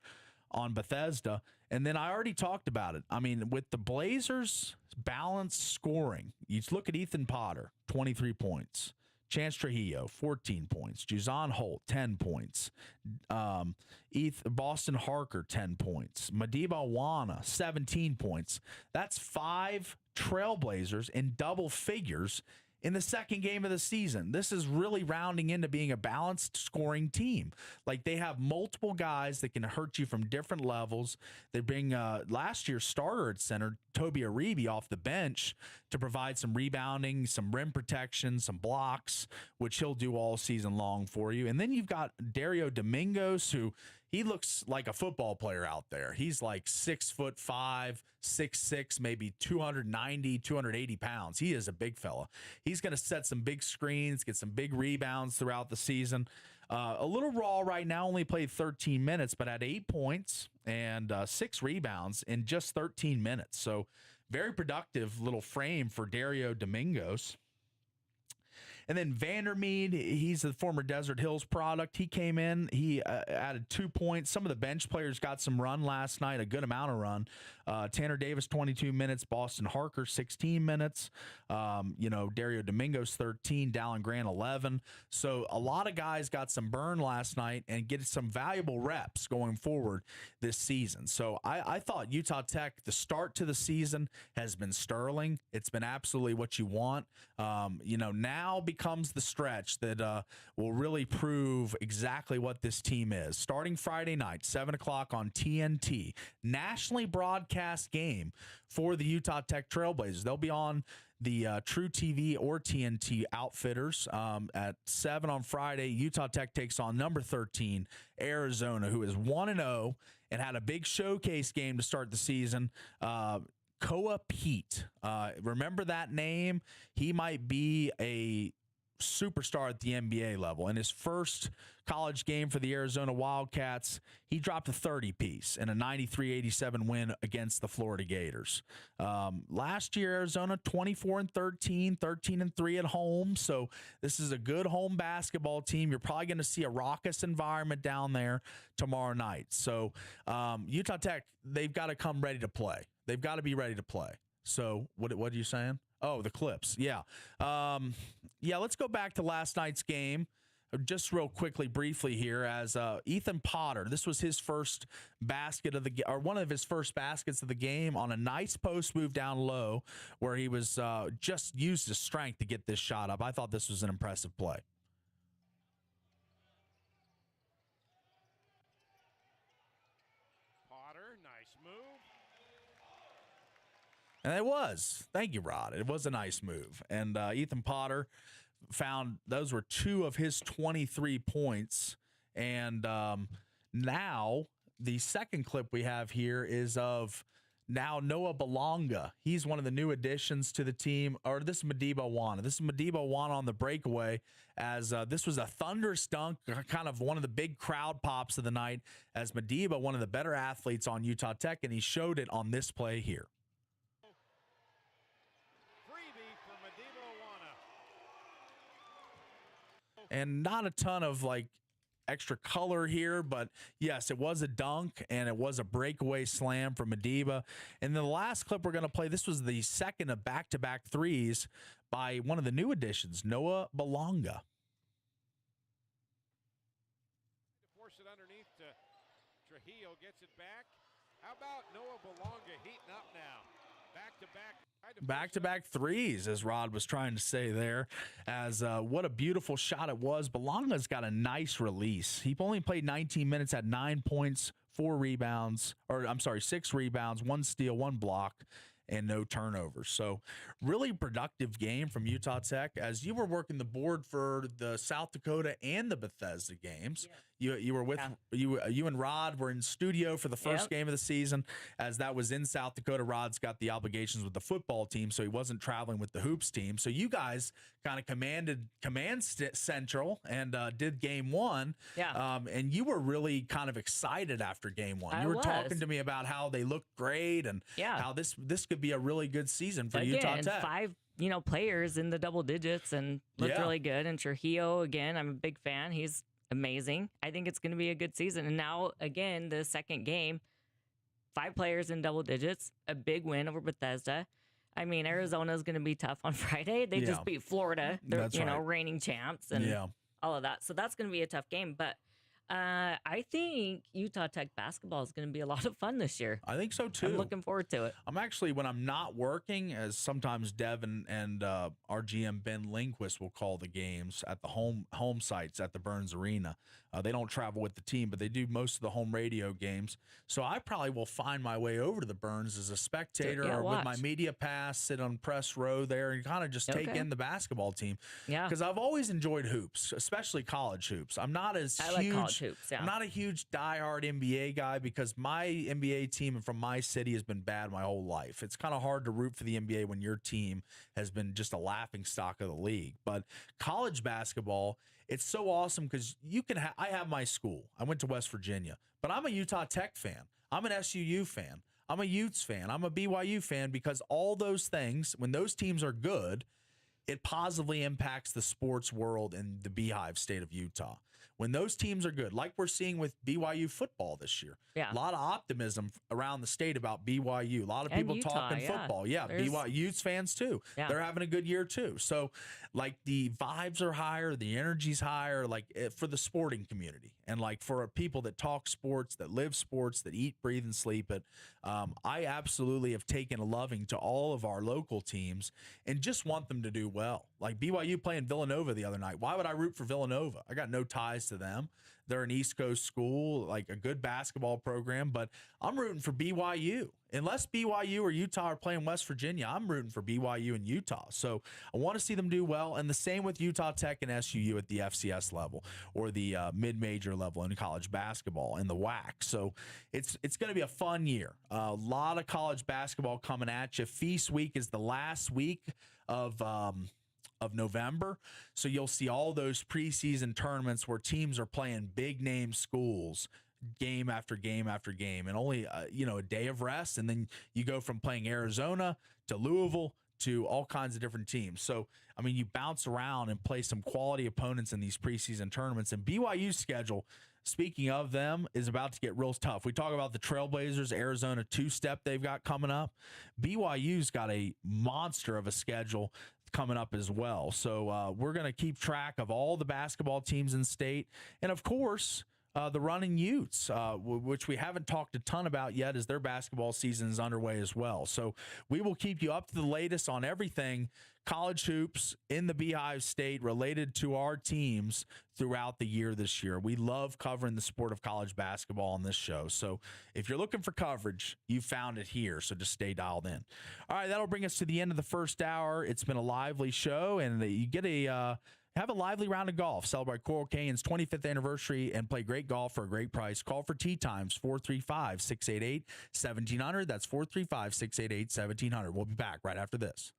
on Bethesda. And then I already talked about it. I mean, with the Blazers' balanced scoring, you look at Ethan Potter, 23 points. Chance Trujillo, 14 points. Juzon Holt, 10 points. Boston Harker, 10 points. Madiba Wana, 17 points. That's 5 Trailblazers in double figures in the second game of the season. This is really rounding into being a balanced scoring team. Like, they have multiple guys that can hurt you from different levels. They bring last year's starter at center, Toby Aribi, off the bench to provide some rebounding, some rim protection, some blocks, which he'll do all season long for you. And then you've got Dario Domingos, who he looks like a football player out there. He's like 6'5", 6'6", maybe 290, 280 pounds. He is a big fella. He's going to set some big screens, get some big rebounds throughout the season. A little raw right now, only played 13 minutes, but had 8 points and 6 rebounds in just 13 minutes. So very productive little frame for Dario Domingos. And then Vandermeed, he's the former Desert Hills product. He came in, he added 2 points. Some of the bench players got some run last night, a good amount of run. Tanner Davis, 22 minutes. Boston Harker, 16 minutes. Dario Domingos, 13. Dallin Grant, 11. So a lot of guys got some burn last night and get some valuable reps going forward this season. So I thought Utah Tech, the start to the season has been sterling. It's been absolutely what you want. Now, because comes the stretch that will really prove exactly what this team is. Starting Friday night, 7 o'clock on TNT, nationally broadcast game for the Utah Tech Trailblazers. They'll be on the True TV or TNT outfitters at 7 on Friday. Utah Tech takes on number 13, Arizona, who is 1-0 and had a big showcase game to start the season. Koa Pete. Remember that name? He might be a superstar at the NBA level. In his first college game for the Arizona Wildcats, he dropped a 30-piece in a 93-87 win against the Florida Gators. Last year, Arizona 24-13, 13-3 at home. So this is a good home basketball team. You're probably going to see a raucous environment down there tomorrow night. So Utah Tech, they've got to come ready to play. They've got to be ready to play. So what are you saying? Oh, the clips. Yeah. Let's go back to last night's game just real quickly, briefly here, as Ethan Potter, this was his first basket of the, or one of his first baskets of the game on a nice post move down low where he was just used his strength to get this shot up. I thought this was an impressive play. Potter, nice move. And it was. Thank you, Rod. It was a nice move. And Ethan Potter found those were 2 of his 23 points. And now the second clip we have here is of now Noah Belonga. He's one of the new additions to the team. Or this is Madiba Wana. This is Madiba Wana on the breakaway, as this was a thunderous dunk, kind of one of the big crowd pops of the night, as Madiba, one of the better athletes on Utah Tech, and he showed it on this play here. And not a ton of like extra color here, but yes, it was a dunk and it was a breakaway slam from Madiba. And the last clip we're going to play, this was the second of back-to-back threes by one of the new additions, Noah Belonga. Force it underneath to Trujillo, gets it back. How about Noah Belonga heating up now? Back-to-back threes, as Rod was trying to say there, as what a beautiful shot it was. Belonga's got a nice release. He only played 19 minutes, had 9 points, 6 rebounds, 1 steal, 1 block, and no turnovers. So really productive game from Utah Tech. As you were working the board for the South Dakota and the Bethesda games, you were with you and Rod were in studio for the first game of the season, as that was in South Dakota. Rod's got the obligations with the football team, so he wasn't traveling with the hoops team. So you guys kind of command central and did game 1. And you were really kind of excited after game 1. You were talking to me about how they looked great and how this could be a really good season for Utah Tech. 5 players in the double digits and looked really good. And Trujillo, again, I'm a big fan. He's amazing. I think it's going to be a good season. And now, again, the second game, 5 players in double digits, a big win over Bethesda. I mean, Arizona is going to be tough on Friday. They just beat Florida. They're, reigning champs and all of that. So that's going to be a tough game. But I think Utah Tech basketball is going to be a lot of fun this year. I think so, too. I'm looking forward to it. I'm actually, when I'm not working, as sometimes Devin and our GM Ben Lindquist will call the games at the home sites at the Burns Arena. They don't travel with the team, but they do most of the home radio games. So I probably will find my way over to the Burns as a spectator or with my media pass, sit on press row there and kind of just take in the basketball team. Yeah. Because I've always enjoyed hoops, especially college hoops. I'm not as huge. Like college hoops, I'm not a huge diehard NBA guy because my NBA team from my city has been bad my whole life. It's kind of hard to root for the NBA when your team has been just a laughing stock of the league. But college basketball, it's so awesome because you can. I have my school. I went to West Virginia, but I'm a Utah Tech fan. I'm an SUU fan. I'm a Utes fan. I'm a BYU fan because all those things, when those teams are good, it positively impacts the sports world in the Beehive state of Utah. When those teams are good, like we're seeing with BYU football this year, a lot of optimism around the state about BYU. A lot of people talking football. BYU Utes fans too. They're having a good year too. So like the vibes are higher, the energy's higher, like for the sporting community. And like for people that talk sports, that live sports, that eat, breathe, and sleep it, I absolutely have taken a loving to all of our local teams and just want them to do well. Like BYU playing Villanova the other night. Why would I root for Villanova? I got no ties to them. They're an East Coast school, like a good basketball program, but I'm rooting for BYU. Unless BYU or Utah are playing West Virginia, I'm rooting for BYU and Utah. So I want to see them do well. And the same with Utah Tech and SUU at the FCS level or the mid-major level in college basketball and the WAC. So it's going to be a fun year. A lot of college basketball coming at you. Feast week is the last week of November. So you'll see all those preseason tournaments where teams are playing big name schools game after game after game, and only a day of rest, and then you go from playing Arizona to Louisville to all kinds of different teams. So I mean, you bounce around and play some quality opponents in these preseason tournaments. And BYU's schedule, speaking of them, is about to get real tough. We talk about the Trailblazers, Arizona two-step they've got coming up. BYU's got a monster of a schedule coming up as well. So we're going to keep track of all the basketball teams in state. And of course, the Running Utes, which we haven't talked a ton about yet, as their basketball season is underway as well. So we will keep you up to the latest on everything college hoops in the Beehive State related to our teams throughout the year this year. We love covering the sport of college basketball on this show. So if you're looking for coverage, you found it here. So just stay dialed in. All right, that'll bring us to the end of the first hour. It's been a lively show, and you get have a lively round of golf. Celebrate Coral Canyon's 25th anniversary and play great golf for a great price. Call for tee times, 435-688-1700. That's 435-688-1700. We'll be back right after this.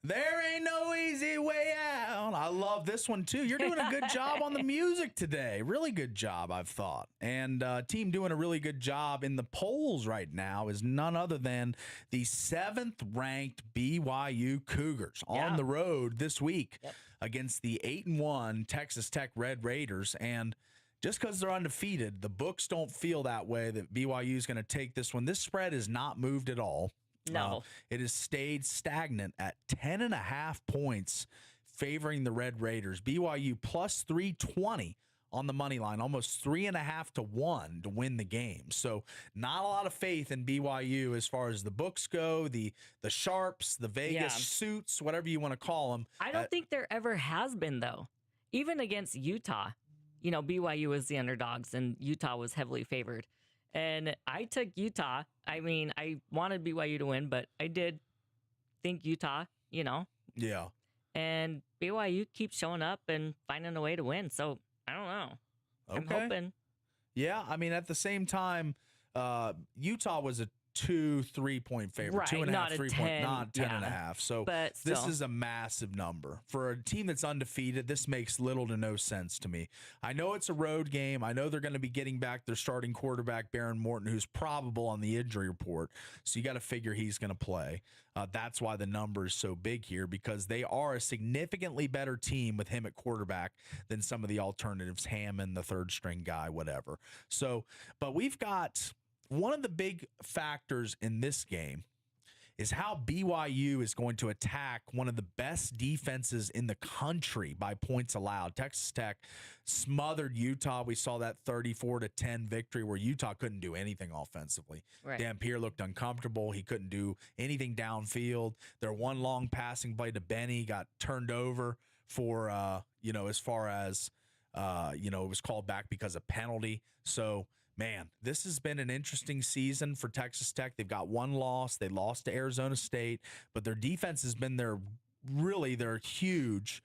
There ain't no easy way out. I love this one, too. You're doing a good job on the music today. Really good job, I've thought. And team doing a really good job in the polls right now is none other than the 7th-ranked BYU Cougars on the road this week against the 8-1 Texas Tech Red Raiders. And just because they're undefeated, the books don't feel that way that BYU is going to take this one. This spread has not moved at all. No. It has stayed stagnant at 10.5 points favoring the Red Raiders. BYU plus 320 on the money line, almost 3.5 to 1 to win the game. So not a lot of faith in BYU as far as the books go, the sharps, the Vegas suits, whatever you want to call them. I don't think there ever has been, though. Even against Utah, BYU was the underdogs and Utah was heavily favored. And I took Utah. I mean, I wanted BYU to win, but I did think Utah, Yeah. And BYU keeps showing up and finding a way to win. So I don't know. Okay. I'm hoping. Yeah. I mean, at the same time, Utah was a 2-3 point favorite, Right, 2.5, not a 3 10, point, not 10.5. yeah. So But this still. is a massive number for a team that's undefeated. This makes little to no sense to me. I know it's a road game. I know they're going to be getting back their starting quarterback, Baron Morton, who's probable on the injury report. So you got to figure he's going to play. That's why the number is so big here, because they are a significantly better team with him at quarterback than some of the alternatives, Hammond, the third string guy, whatever. So, but we've got one of the big factors in this game is how BYU is going to attack one of the best defenses in the country by points allowed. Texas Tech smothered Utah. We saw that 34-10 victory where Utah couldn't do anything offensively. Right. Dampier looked uncomfortable. He couldn't do anything downfield. Their one long passing play to Benny got turned over for, as far as, it was called back because of penalty. So, man, this has been an interesting season for Texas Tech. They've got one loss. They lost to Arizona State, but their defense has been their huge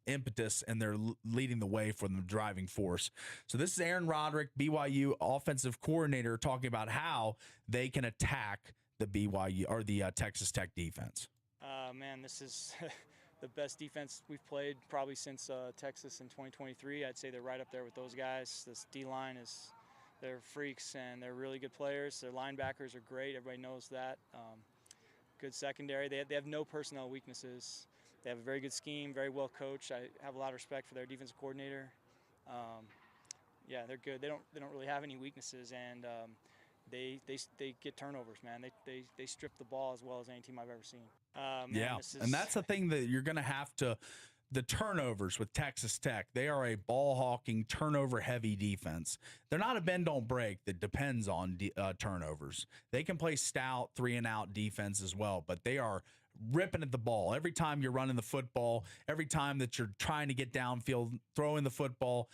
impetus, and they're leading the way for the driving force. So this is Aaron Roderick, BYU offensive coordinator, talking about how they can attack the BYU or the Texas Tech defense. Man, this is the best defense we've played probably since Texas in 2023. I'd say they're right up there with those guys. This D-line they're freaks, and they're really good players. Their linebackers are great. Everybody knows that. Good secondary. They have no personnel weaknesses. They have a very good scheme, very well coached. I have a lot of respect for their defensive coordinator. They're good. They don't really have any weaknesses, and they get turnovers, man. They strip the ball as well as any team I've ever seen. And that's the thing that you're going to have to – the turnovers with Texas Tech. They are a ball-hawking, turnover-heavy defense. They're not a bend-don't-break that depends on turnovers. They can play stout, three-and-out defense as well, but they are ripping at the ball. Every time you're running the football, every time that you're trying to get downfield, throwing the football,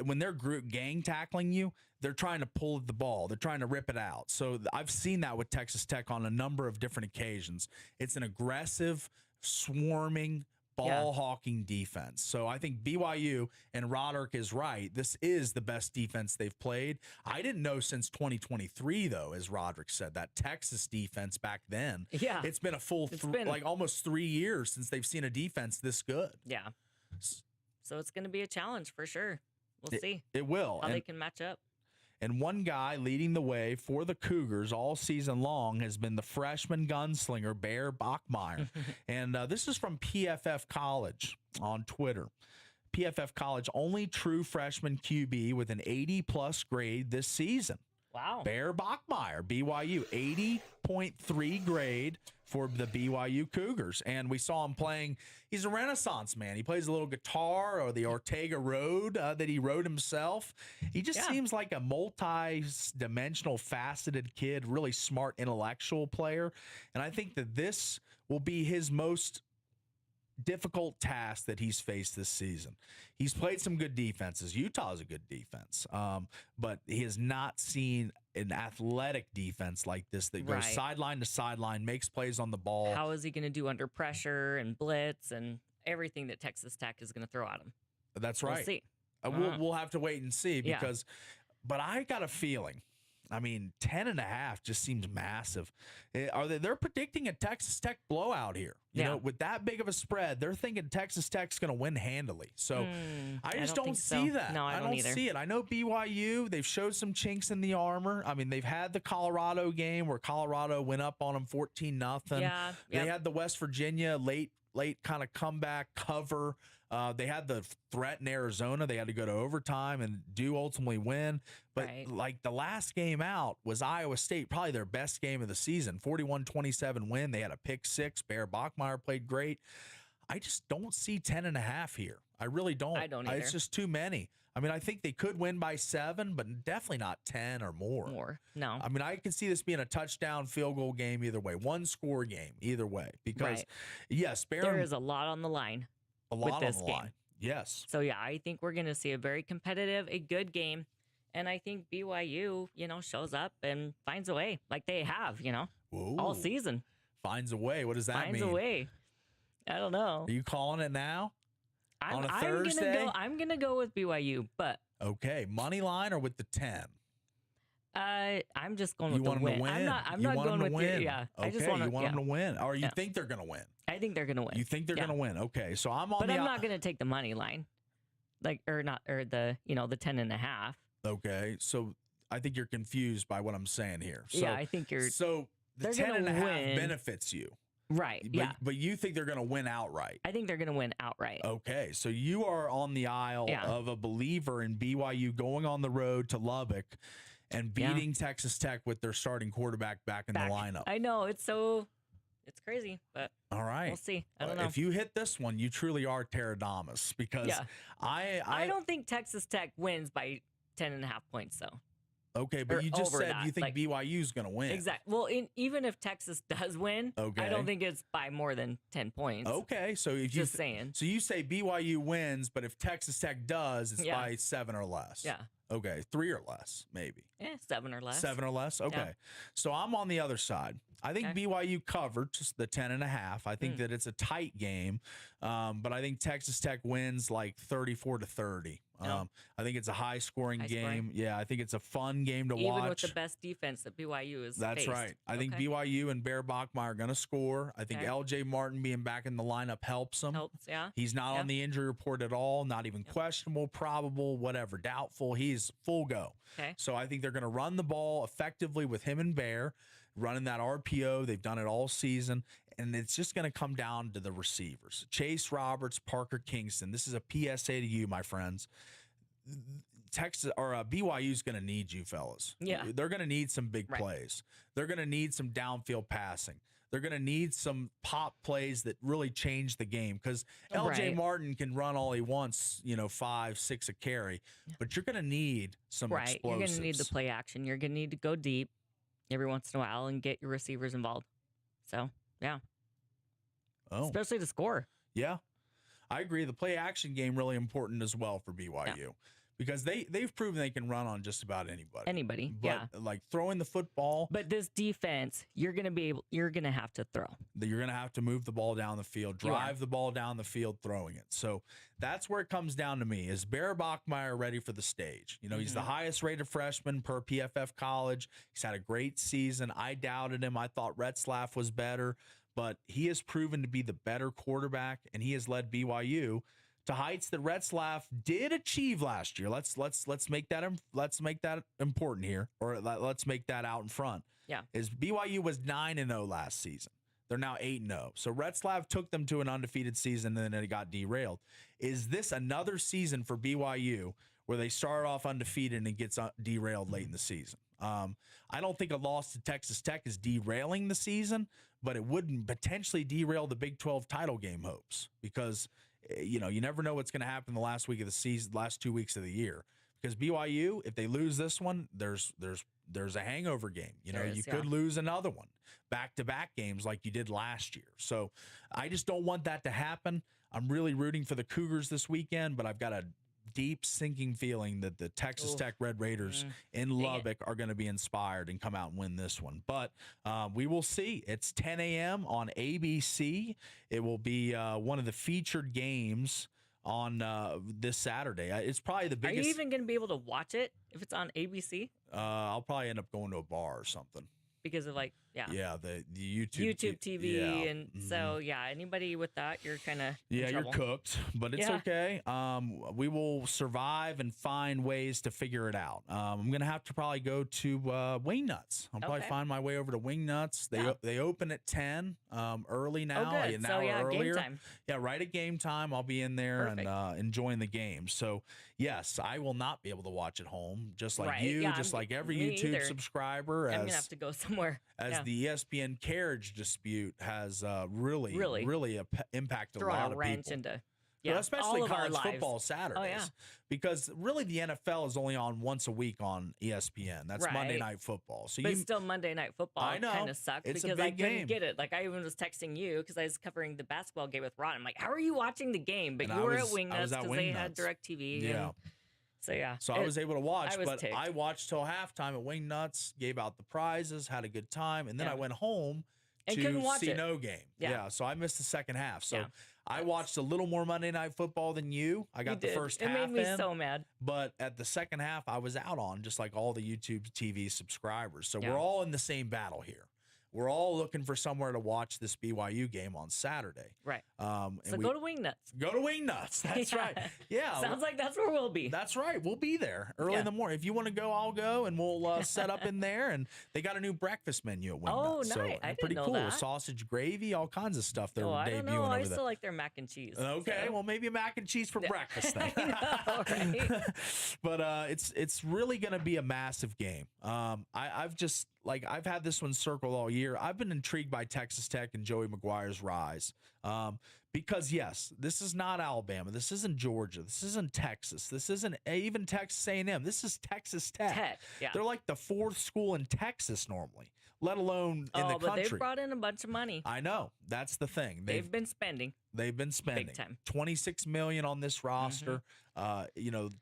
when they're gang tackling you, they're trying to pull at the ball. They're trying to rip it out. So I've seen that with Texas Tech on a number of different occasions. It's an aggressive, swarming, ball-hawking defense. So I think BYU, and Roderick is right, this is the best defense they've played. I didn't know since 2023, though, as Roderick said, that Texas defense back then. Yeah. It's been a full, almost 3 years since they've seen a defense this good. Yeah. So it's going to be a challenge for sure. We'll see. It will. How they can match up. And one guy leading the way for the Cougars all season long has been the freshman gunslinger, Bear Bachmeier. And this is from PFF College on Twitter. PFF College, only true freshman QB with an 80-plus grade this season. Wow. Bear Bachmeier, BYU, 80.3 grade for the BYU Cougars. And we saw him playing. He's a Renaissance man. He plays a little guitar, or the Ortega Road that he wrote himself. He just seems like a multi-dimensional, faceted kid, really smart intellectual player. And I think that this will be his most difficult task that he's faced this season. He's played some good defenses. Utah's a good defense, but he has not seen an athletic defense like this that goes sideline to sideline, makes plays on the ball. How is he going to do under pressure and blitz and everything that Texas Tech is going to throw at him? That's right. We'll see. We'll have to wait and see because, but I got a feeling. I mean, 10.5 just seems massive. They're predicting a Texas Tech blowout here. You know, with that big of a spread, they're thinking Texas Tech's going to win handily. So I just don't see that. No, I don't either. see it. I know BYU, they've showed some chinks in the armor. I mean, they've had the Colorado game where Colorado went up on them 14-0. Yeah. They had the West Virginia late kind of comeback cover. They had the threat in Arizona. They had to go to overtime and do ultimately win. But like the last game out was Iowa State, probably their best game of the season. 41-27 win. They had a pick six. Bear Bachmeier played great. I just don't see 10.5 here. I really don't. I don't either. It's just too many. I mean, I think they could win by 7, but definitely not 10 or more. No. I mean, I can see this being a touchdown field goal game either way, one score game either way. Because yes, there is a lot on the line. With this on the game. line. Yes. So yeah, I think we're going to see a very competitive, a good game, and I think BYU, shows up and finds a way, like they have, all season. Finds a way. What does that mean? Finds a way. I don't know. Are you calling it now? On a I'm Thursday? I'm gonna go with BYU, but okay, money line or with the 10. I'm just going You with the want them win. to win? I'm You not want going them to with win? yeah. Okay, I just want you want them to win, or you Yeah. think they're going to win? I think they're gonna win. You think they're going to win? Okay, so I'm on but the. I'm not gonna take the money line, the 10.5. Okay, so I think you're confused by what I'm saying here. So, Yeah, I think you're. So the they're 10 and a gonna half win. benefits you, Right. but, Yeah. but you think they're going to win outright. I think they're gonna win outright. Okay, so you are on the aisle Yeah. of a believer in BYU going on the road to Lubbock and beating Texas Tech with their starting quarterback back in the lineup. I know it's crazy, but all right, we'll see. I don't know. If you hit this one, you truly are Terradamus because I don't think Texas Tech wins by 10.5 points though. Okay, but Or you just over said that, you think like- BYU's going to win. Exactly. Well, even if Texas does win, Okay. I don't think it's by more than 10 points. Okay, so if Just saying. So you say BYU wins, but if Texas Tech does, it's by 7 or less. Yeah. Okay, 3 or less, maybe. 7 or less. 7 or less. Okay. So I'm on the other side. I think BYU covered just the 10.5. I think that it's a tight game, but I think Texas Tech wins like 34-30. I think it's a high-scoring game. Yeah, I think it's a fun game to watch. Even with the best defense that BYU is. That's faced. right. I think BYU and Bear Bachmeier are going to score. I think LJ Martin being back in the lineup helps them. He's not on the injury report at all, not even questionable, probable, whatever, doubtful. He's full go. Okay. So I think they're going to run the ball effectively with him and Bear, running that RPO. They've done it all season. And it's just going to come down to the receivers. Chase Roberts, Parker Kingston. This is a PSA to you, my friends. Texas or BYU is going to need you, fellas. Yeah. They're going to need some big plays. They're going to need some downfield passing. They're going to need some pop plays that really change the game because LJ Martin can run all he wants, 5, 6 a carry, but you're going to need some explosives. You're going to need the play action. You're going to need to go deep every once in a while and get your receivers involved. So, yeah. Oh. Especially to score. Yeah. I agree. The play action game really important as well for BYU because they've proven they can run on just about anybody. But like throwing the football. But this defense, you're going to have to throw. You're going to have to move the ball down the field, drive the ball down the field, throwing it. So that's where it comes down to me. Is Bear Bachmeier ready for the stage? He's the highest rated freshman per PFF College. He's had a great season. I doubted him. I thought Retzlaff was better. But he has proven to be the better quarterback, and he has led BYU to heights that Retzlaff did achieve last year. Let's make that important here, or let's make that out in front. Yeah, is BYU was 9-0 last season. They're now 8-0. So Retzlaff took them to an undefeated season, and then it got derailed. Is this another season for BYU where they start off undefeated and it gets derailed late in the season? I don't think a loss to Texas Tech is derailing the season, but it wouldn't potentially derail the Big 12 title game hopes because, you never know what's going to happen the last week of the season, last 2 weeks of the year. Because BYU, if they lose this one, there's a hangover game. You could lose another one, back-to-back games like you did last year. So I just don't want that to happen. I'm really rooting for the Cougars this weekend, but I've got a deep sinking feeling that the Texas Tech Red Raiders in Lubbock are going to be inspired and come out and win this one. But we will see. It's 10 a.m. on ABC. It will be one of the featured games on this Saturday. It's probably the Are biggest. you even going to be able to watch it if it's on ABC? I'll probably end up going to a bar or something. Because of like, Yeah, the YouTube TV. yeah. And so, anybody with that, you're kind of you're cooked, but it's okay. We will survive and find ways to figure it out. I'm gonna have to probably go to Wingnuts. I'll probably find my way over to Wingnuts. They open at 10 early now. Good. An hour earlier. Game time. Yeah, right at game time. I'll be in there and enjoying the game. So yes, I will not be able to watch at home, just like you, just like every YouTube subscriber. I'm gonna have to go somewhere. As the ESPN carriage dispute has really impacted a lot of wrench people. Into especially all of college our football lives. Saturdays. Because really the NFL is only on once a week on ESPN. That's Monday Night Football. So but still Monday Night Football kind of sucked it's because a I big couldn't game. get it. Like I even was texting you because I was covering the basketball game with Ron. I'm like, how are you watching the game? But And you were I was at Wingnuts at because they had Wingnuts. DirecTV. Yeah. So I was able to watch, but ticked. I watched till halftime at Wingnuts, gave out the prizes, had a good time, and then I went home and to couldn't watch see it. no game. Yeah. So I missed the second half. So I watched a little more Monday Night Football than you. I got the first half It made me in, so mad. but at the second half, I was out on, just like all the YouTube TV subscribers. So we're all in the same battle here. We're all looking for somewhere to watch this BYU game on Saturday. Right. So go to Wingnuts. Go to Wingnuts. That's right. Yeah. Sounds like that's where we'll be. That's right. We'll be there early in the morning. If you want to go, I'll go, and we'll set up in there. And they got a new breakfast menu at Wingnuts. Oh, nice. So, I didn't pretty know cool. that. Sausage gravy, all kinds of stuff they're I debuting don't know. over I there. still like their mac and cheese. Okay, well maybe a mac and cheese for breakfast then. I know, right? But it's really going to be a massive game. I've just I've had this one circled all year. I've been intrigued by Texas Tech and Joey McGuire's rise. Because yes, this is not Alabama. This isn't Georgia. This isn't Texas. This isn't even Texas A&M. This is Texas Tech. They're like the fourth school in Texas normally, let alone in the country. But they've brought in a bunch of money. I know. That's the thing. They've been spending. They've been spending big time. $26 million on this roster.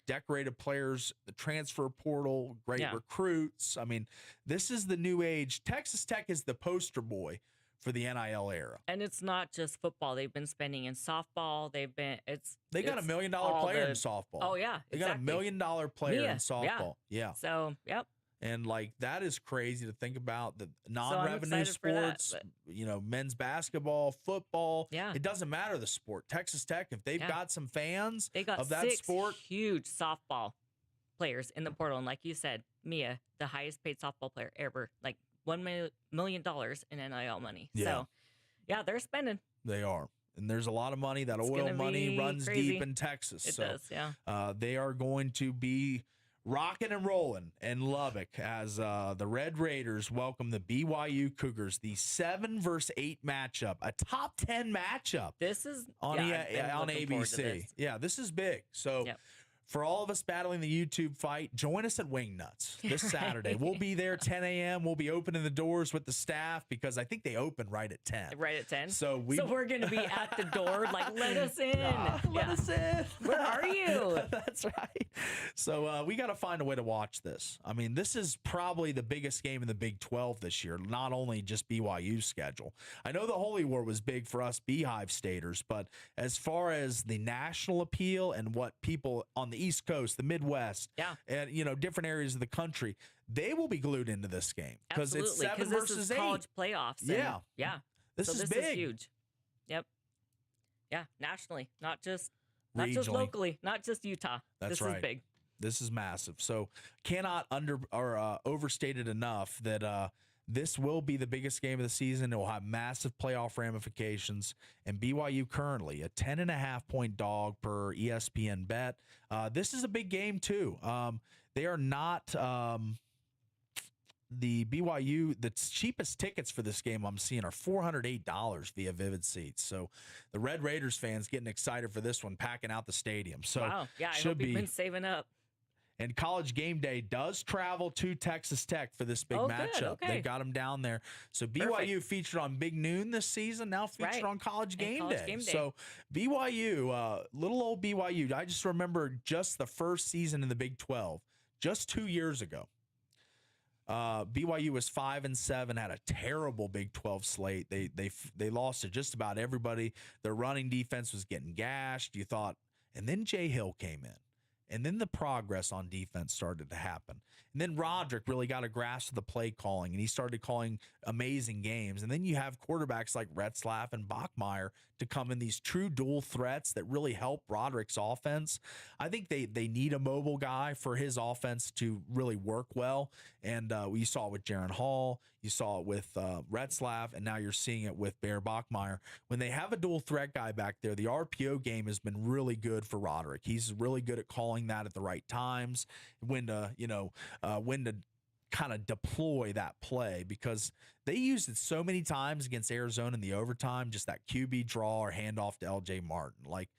Decorated players, the transfer portal, great recruits. I mean, this is the new age. Texas Tech is the poster boy for the NIL era. And it's not just football. They've been spending in softball. They got $1 million player in softball. Oh yeah, they got $1 million player in softball. Yeah. So And that is crazy to think about. The non-revenue sports, men's basketball, football. Yeah. It doesn't matter the sport. Texas Tech, if they've got some fans they got of that 6 sport, huge softball players in the portal. And like you said, Mia, the highest paid softball player ever, like $1 million in NIL money. Yeah. So they're spending. they are. And there's a lot of money. That oil money runs crazy. deep in Texas. It so does, yeah. they are going to be rocking and rolling in Lubbock as the Red Raiders welcome the BYU Cougars, the 7 versus 8 matchup, a top 10 matchup. This is on ABC. Yeah, this is big. So for all of us battling the YouTube fight, join us at Wingnuts this Saturday. We'll be there 10 a.m. We'll be opening the doors with the staff because I think they open right at 10. Right at 10. So we're going to be at the door, like, let us in. Let us in. Where are you? That's right. So we got to find a way to watch this. I mean, this is probably the biggest game in the Big 12 this year, not only just BYU's schedule. I know the Holy War was big for us Beehive Staters, but as far as the national appeal and what people on the East Coast, the Midwest, and different areas of the country, they will be glued into this game because it's 7 versus 8. College playoffs. Yeah. This is big. Is huge. Yep. Yeah, nationally, not just Regionally. locally, not just Utah. That's right. This is big. This is massive. So cannot overstate it enough that this will be the biggest game of the season. It will have massive playoff ramifications. And BYU currently a 10.5-point dog per ESPN bet. This is a big game too. They are not the BYU. The cheapest tickets for this game I'm seeing are $408 via Vivid Seats. So the Red Raiders fans getting excited for this one, packing out the stadium. So wow. Yeah, I hope you've been saving up. And College Game Day does travel to Texas Tech for this big matchup. Good. Okay. They got them down there. So BYU featured on Big Noon this season, now featured on College Game Day. So BYU, little old BYU, I just remember just the first season in the Big 12, just 2 years ago. BYU was 5-7, had a terrible Big 12 slate. They lost to just about everybody. Their running defense was getting gashed. You thought And then Jay Hill came in. And then the progress on defense started to happen. And then Roderick really got a grasp of the play calling, and he started calling amazing games. And then you have quarterbacks like Retzlaff and Bachmeier to come in, these true dual threats that really help Roderick's offense. I think they need a mobile guy for his offense to really work well. And you saw it with Jaron Hall. You saw it with Retzlaff, and now you're seeing it with Bear Bachmeier. When they have a dual threat guy back there, the RPO game has been really good for Roderick. He's really good at calling that at the right times, when to kind of deploy that play, because they used it so many times against Arizona in the overtime, just that QB draw or handoff to LJ Martin, like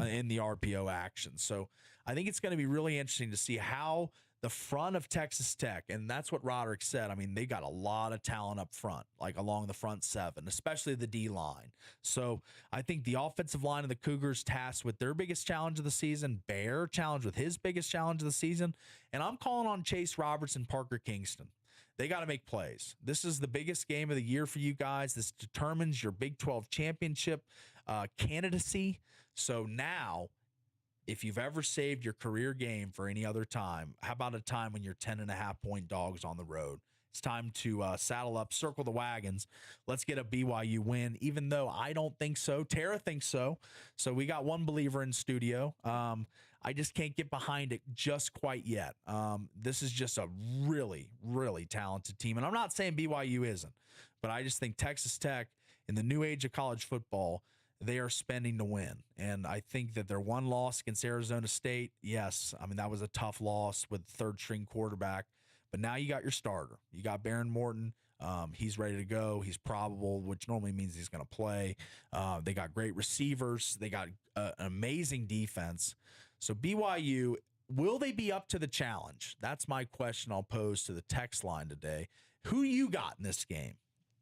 in the RPO action. So I think it's going to be really interesting to see how the front of Texas Tech, and that's what Roderick said. I mean, they got a lot of talent up front, like along the front seven, especially the D line. So I think the offensive line of the Cougars tasked with their biggest challenge of the season, Bear challenged with his biggest challenge of the season, and I'm calling on Chase Roberts and Parker Kingston. They got to make plays. This is the biggest game of the year for you guys. This determines your Big 12 championship candidacy. So now, if you've ever saved your career game for any other time, how about a time when you're 10.5-point dogs on the road? It's time to saddle up, circle the wagons. Let's get a BYU win, even though I don't think so. Tara thinks so. So we got one believer in studio. I just can't get behind it just quite yet. This is just a really, really talented team. And I'm not saying BYU isn't, but I just think Texas Tech, in the new age of college football, they are spending to win. And I think that their one loss against Arizona State, yes, I mean, that was a tough loss with third-string quarterback. But now you got your starter. You got Baron Morton. He's ready to go. He's probable, which normally means he's going to play. They got great receivers. They got an amazing defense. So BYU, will they be up to the challenge? That's my question I'll pose to the text line today. Who you got in this game?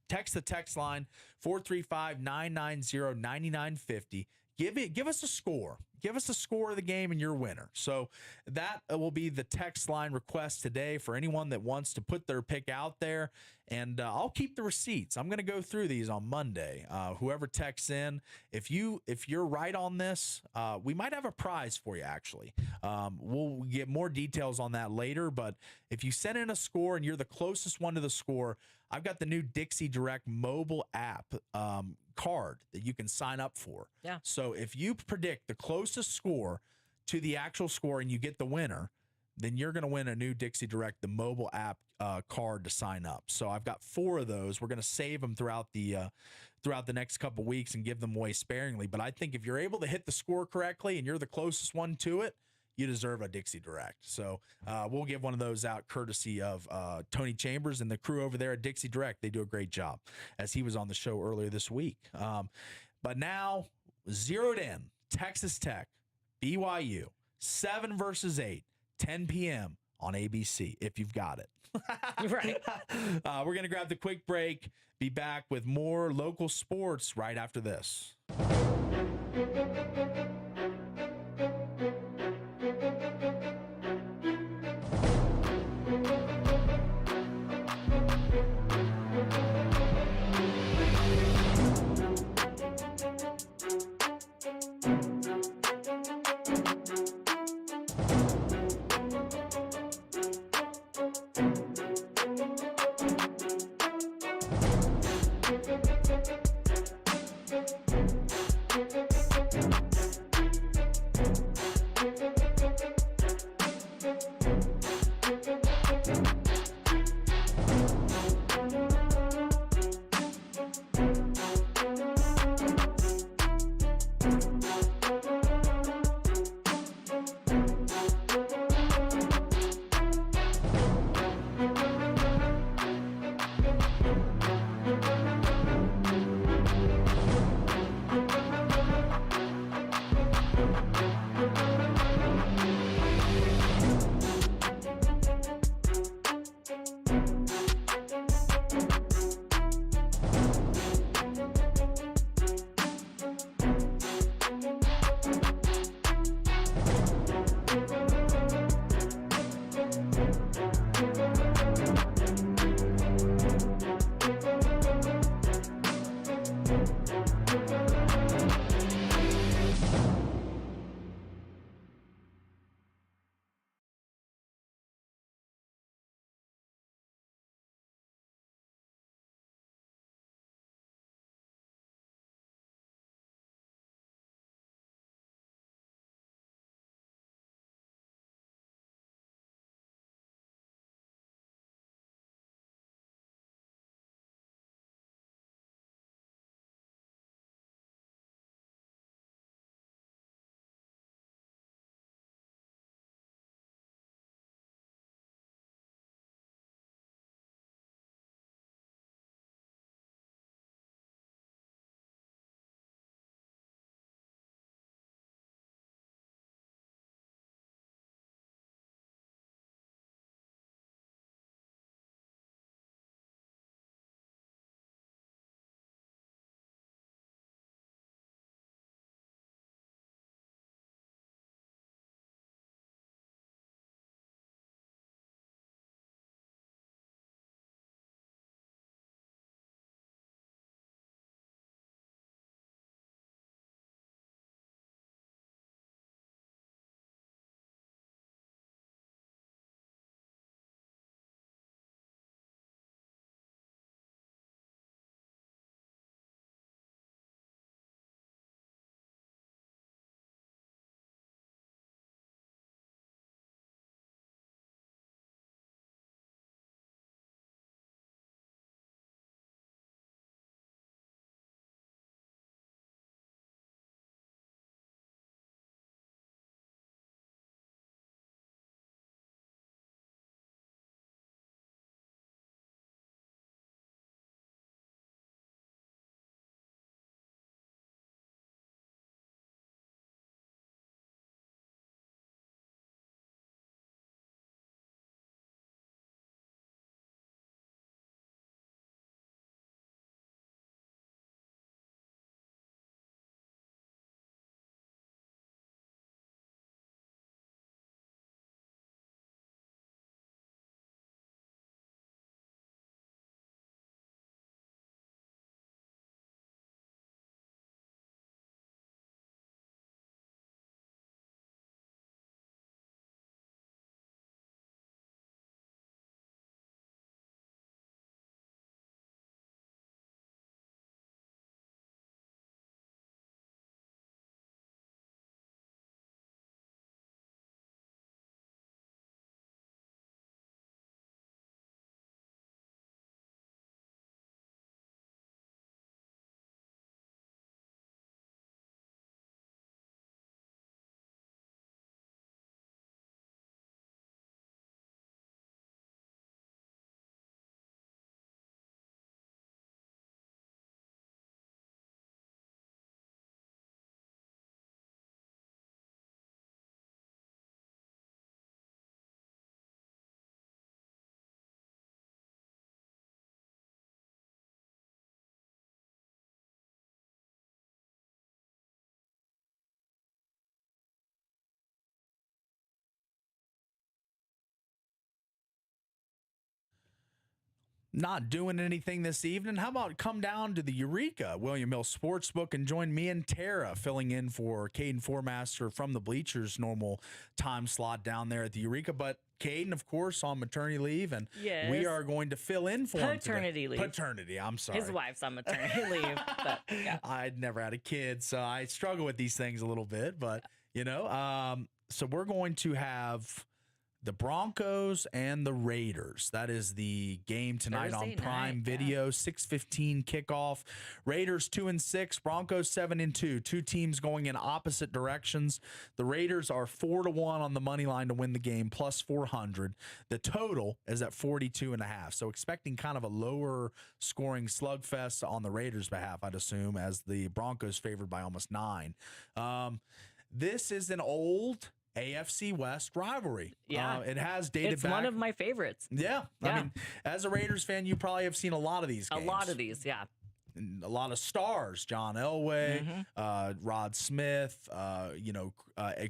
Text the text line 435-990-9950. Give us a score. Give us a score of the game and your winner. So that will be the text line request today for anyone that wants to put their pick out there. And I'll keep the receipts. I'm going to go through these on Monday. Whoever texts in, if you're right on this, we might have a prize for you, actually. We'll get more details on that later. But if you send in a score and you're the closest one to the score, I've got the new Dixie Direct mobile app card that you can sign up for. Yeah. So if you predict the closest score to the actual score and you get the winner, then you're going to win a new Dixie Direct, the mobile app card to sign up. So I've got 4 of those. We're going to save them throughout the next couple weeks and give them away sparingly. But I think if you're able to hit the score correctly and you're the closest one to it, you deserve a Dixie Direct. So we'll give one of those out courtesy of Tony Chambers and the crew over there at Dixie Direct. They do a great job, as he was on the show earlier this week. But now, zeroed in, Texas Tech, BYU, 7 versus 8, 10 p.m. on ABC, if you've got it. Right. We're going to grab the quick break, be back with more local sports right after this. not doing anything this evening, how about come down to the Eureka William Hill Sportsbook and join me and Tara filling in for Caden Formaster from the Bleachers' normal time slot down there at the Eureka. But Caden, of course, on maternity leave, and Yes. we are going to fill in for him today. Paternity leave. Paternity, I'm sorry. His wife's on maternity leave. But yeah. I'd never had a kid, so I struggle with these things a little bit. But, so we're going to have the Broncos and the Raiders. That is the game tonight Thursday on Prime night, Video. 6:15 kickoff. Raiders 2-6. Broncos 7-2. Two teams going in opposite directions. The Raiders are 4-1 on the money line to win the game, plus 400. The total is at 42.5. So expecting kind of a lower scoring slugfest on the Raiders' behalf, I'd assume, as the Broncos favored by almost 9. This is an old AFC West rivalry. Yeah. It has dated It's back. one of my favorites. Yeah. I mean, as a Raiders fan, you probably have seen a lot of these games. A lot of these, yeah. And a lot of stars, John Elway, Rod Smith,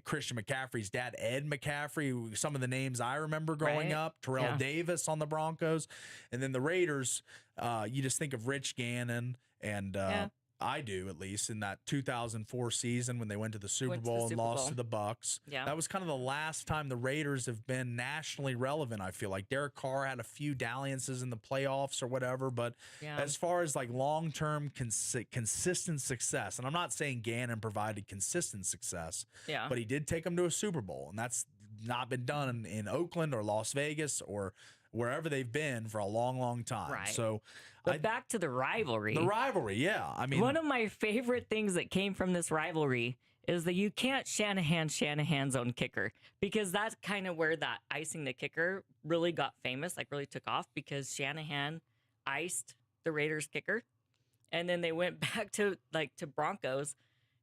Christian McCaffrey's dad, Ed McCaffrey, some of the names I remember growing Right. up, Terrell Davis on the Broncos. And then the Raiders, you just think of Rich Gannon and I do, at least, in that 2004 season when they went to the Super Bowl and lost to the Bucs. Yeah. That was kind of the last time the Raiders have been nationally relevant, I feel like. Derek Carr had a few dalliances in the playoffs or whatever, but as far as like long-term consistent success, and I'm not saying Gannon provided consistent success, but he did take them to a Super Bowl, and that's not been done in Oakland or Las Vegas or wherever they've been for a long, long time. Right. So, But back to the rivalry. The rivalry, yeah. I mean, one of my favorite things that came from this rivalry is that you can't Shanahan's own kicker, because that's kind of where that icing the kicker really got famous, like really took off, because Shanahan iced the Raiders kicker, and then they went back to Broncos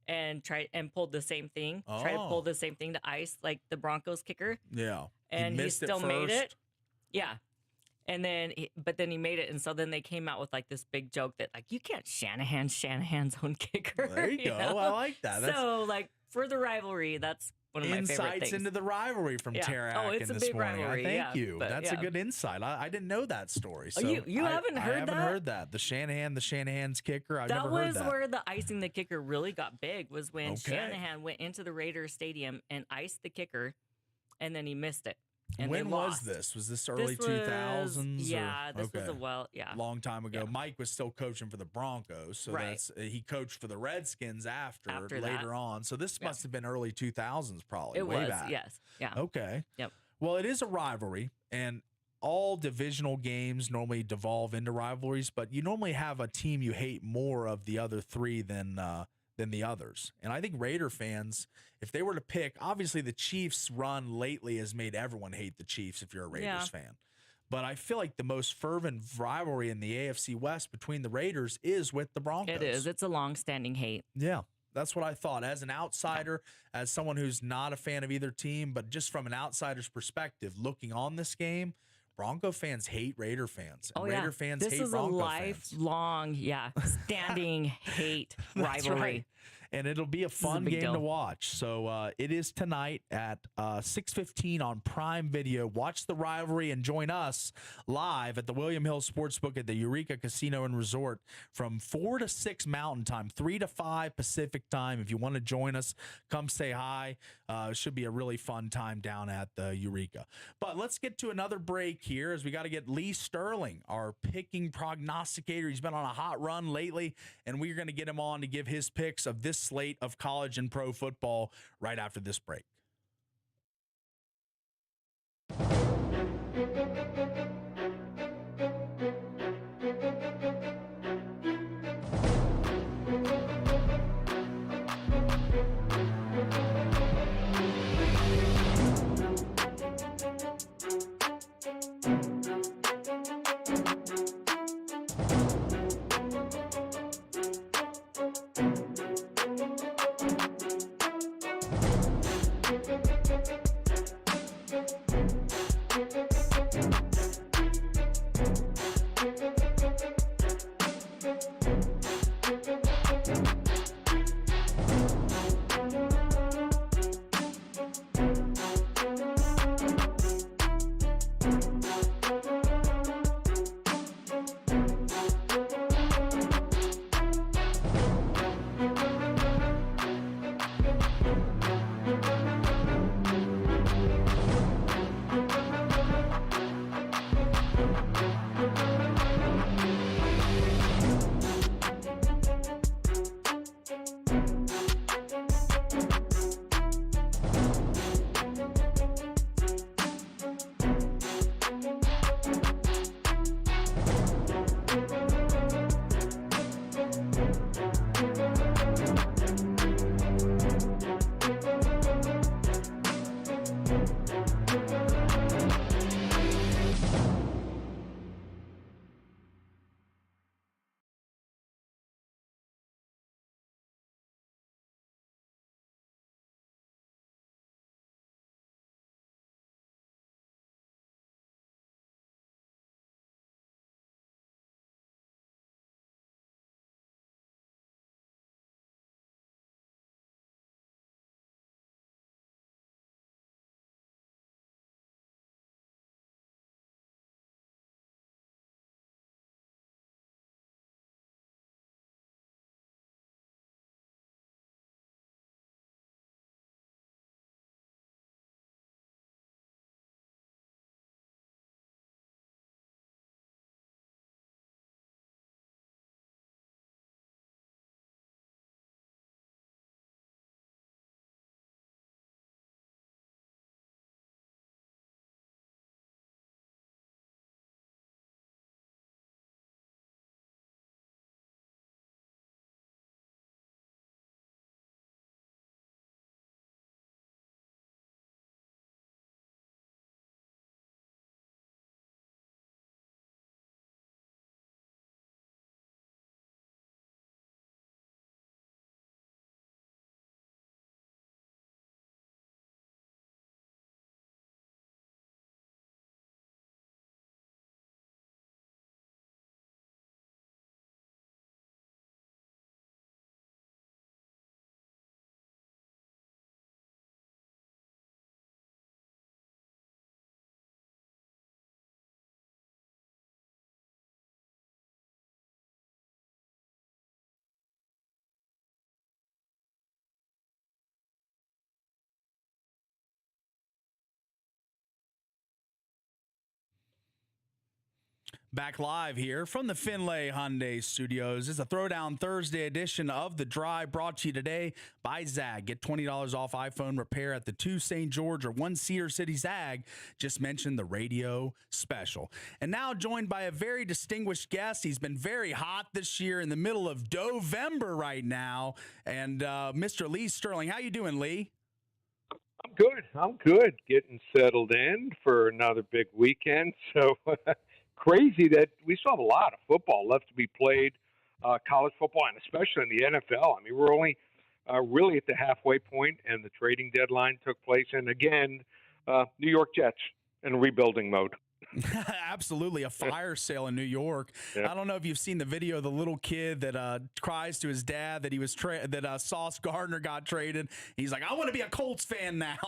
and pulled the same thing, tried to pull the same thing to ice like the Broncos kicker. Yeah. And he still made it. Yeah. And then, but then he made it. And so then they came out with like this big joke that like, you can't Shanahan's own kicker. There you go. I like that. So like for the rivalry, that's one of my favorite things. Insights into the rivalry from Tara Oh, it's Atkin a this big morning. rivalry. Thank you. But, That's a good insight. I didn't know that story. So you haven't heard I haven't that? heard that. The Shanahan's kicker. I've never heard that. That was where the icing the kicker really got big, was when Shanahan went into the Raiders stadium and iced the kicker, and then he missed it. And when they lost. was this? Was this early 2000s? Yeah, this was long time ago. Mike was still coaching for the Broncos, so he coached for the Redskins after later on. So this must have been early 2000s, probably. It way was, back. yes, yeah. Okay. Yep. Well, it is a rivalry, and all divisional games normally devolve into rivalries, but you normally have a team you hate more of the other three than the others. And I think Raider fans, if they were to pick, obviously the Chiefs' run lately has made everyone hate the Chiefs if you're a Raiders fan. But I feel like the most fervent rivalry in the AFC West between the Raiders is with the Broncos. It is. It's a long-standing hate. Yeah. That's what I thought. As an outsider, as someone who's not a fan of either team, but just from an outsider's perspective, looking on this game, Bronco fans hate Raider fans. And Raider fans hate Bronco fans. This is a lifelong, standing hate rivalry. Right. And it'll be a fun game to watch. So it is tonight at 6:15 on Prime Video. Watch the rivalry and join us live at the William Hill Sportsbook at the Eureka Casino and Resort from 4 to 6 Mountain Time, 3 to 5 Pacific Time. If you want to join us, come say hi. It should be a really fun time down at the Eureka. But let's get to another break here, as we got to get Lee Sterling, our picking prognosticator. He's been on a hot run lately, and we're going to get him on to give his picks of this slate of college and pro football right after this break. Back live here from the Finlay Hyundai Studios. It's a Throwdown Thursday edition of The Drive, brought to you today by Zag. Get $20 off iPhone repair at the 2 St. George or 1 Cedar City Zag. Just mention the radio special. And now joined by a very distinguished guest. He's been very hot this year, in the middle of Dovember right now. And Mr. Lee Sterling. How you doing, Lee? I'm good. Getting settled in for another big weekend. So crazy that we still have a lot of football left to be played, college football, and especially in the NFL. I mean, we're only really at the halfway point, and the trading deadline took place. And again, New York Jets in rebuilding mode. Absolutely, a fire sale in New York. Yeah. I don't know if you've seen the video of the little kid that cries to his dad that he was Sauce Gardner got traded. He's like, I want to be a Colts fan now.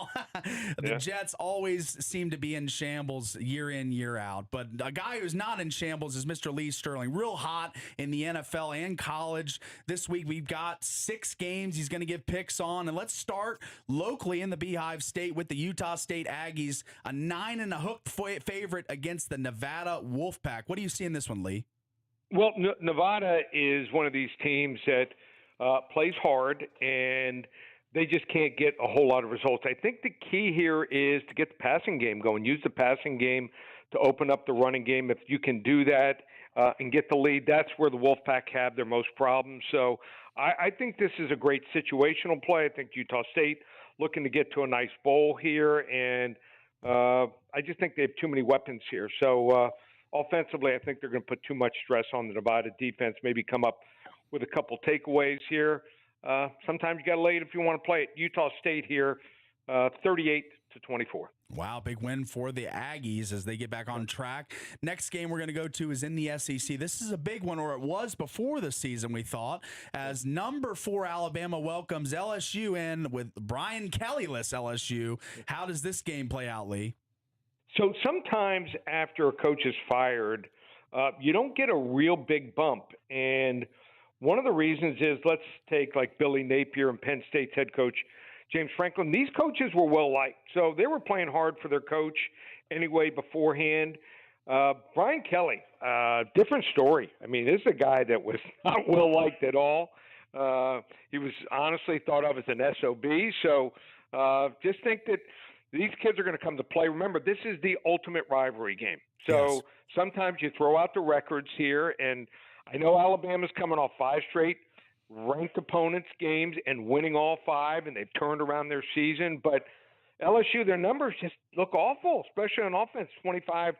The Jets always seem to be in shambles year in, year out. But a guy who's not in shambles is Mr. Lee Sterling. Real hot in the NFL and college. This week we've got 6 games he's going to give picks on. And let's start locally in the Beehive State with the Utah State Aggies, a 9-and-a-hook favorite against the Nevada Wolfpack. What do you see in this one, Lee? Well, Nevada is one of these teams that plays hard, and they just can't get a whole lot of results. I think the key here is to get the passing game going. Use the passing game to open up the running game. If you can do that and get the lead, that's where the Wolfpack have their most problems. So I think this is a great situational play. I think Utah State looking to get to a nice bowl here, and I just think they have too many weapons here. So offensively, I think they're going to put too much stress on the Nevada defense, maybe come up with a couple takeaways here. Sometimes you got to lay it if you want to play it. Utah State here, 38-24. Wow, big win for the Aggies as they get back on track. Next game we're going to go to is in the SEC. This is a big one, or it was before the season, we thought, as number 4 Alabama welcomes LSU in with Brian Kelly-less LSU. How does this game play out, Lee? So sometimes after a coach is fired, you don't get a real big bump. And one of the reasons is, let's take like Billy Napier and Penn State's head coach James Franklin. These coaches were well liked, so they were playing hard for their coach anyway beforehand. Brian Kelly, different story. I mean, this is a guy that was not well liked at all. He was honestly thought of as an SOB. So just think that these kids are going to come to play. Remember, this is the ultimate rivalry game. So sometimes you throw out the records here, and I know Alabama's coming off 5 straight ranked opponents games and winning all 5, and they've turned around their season. But LSU, their numbers just look awful, especially on offense. 25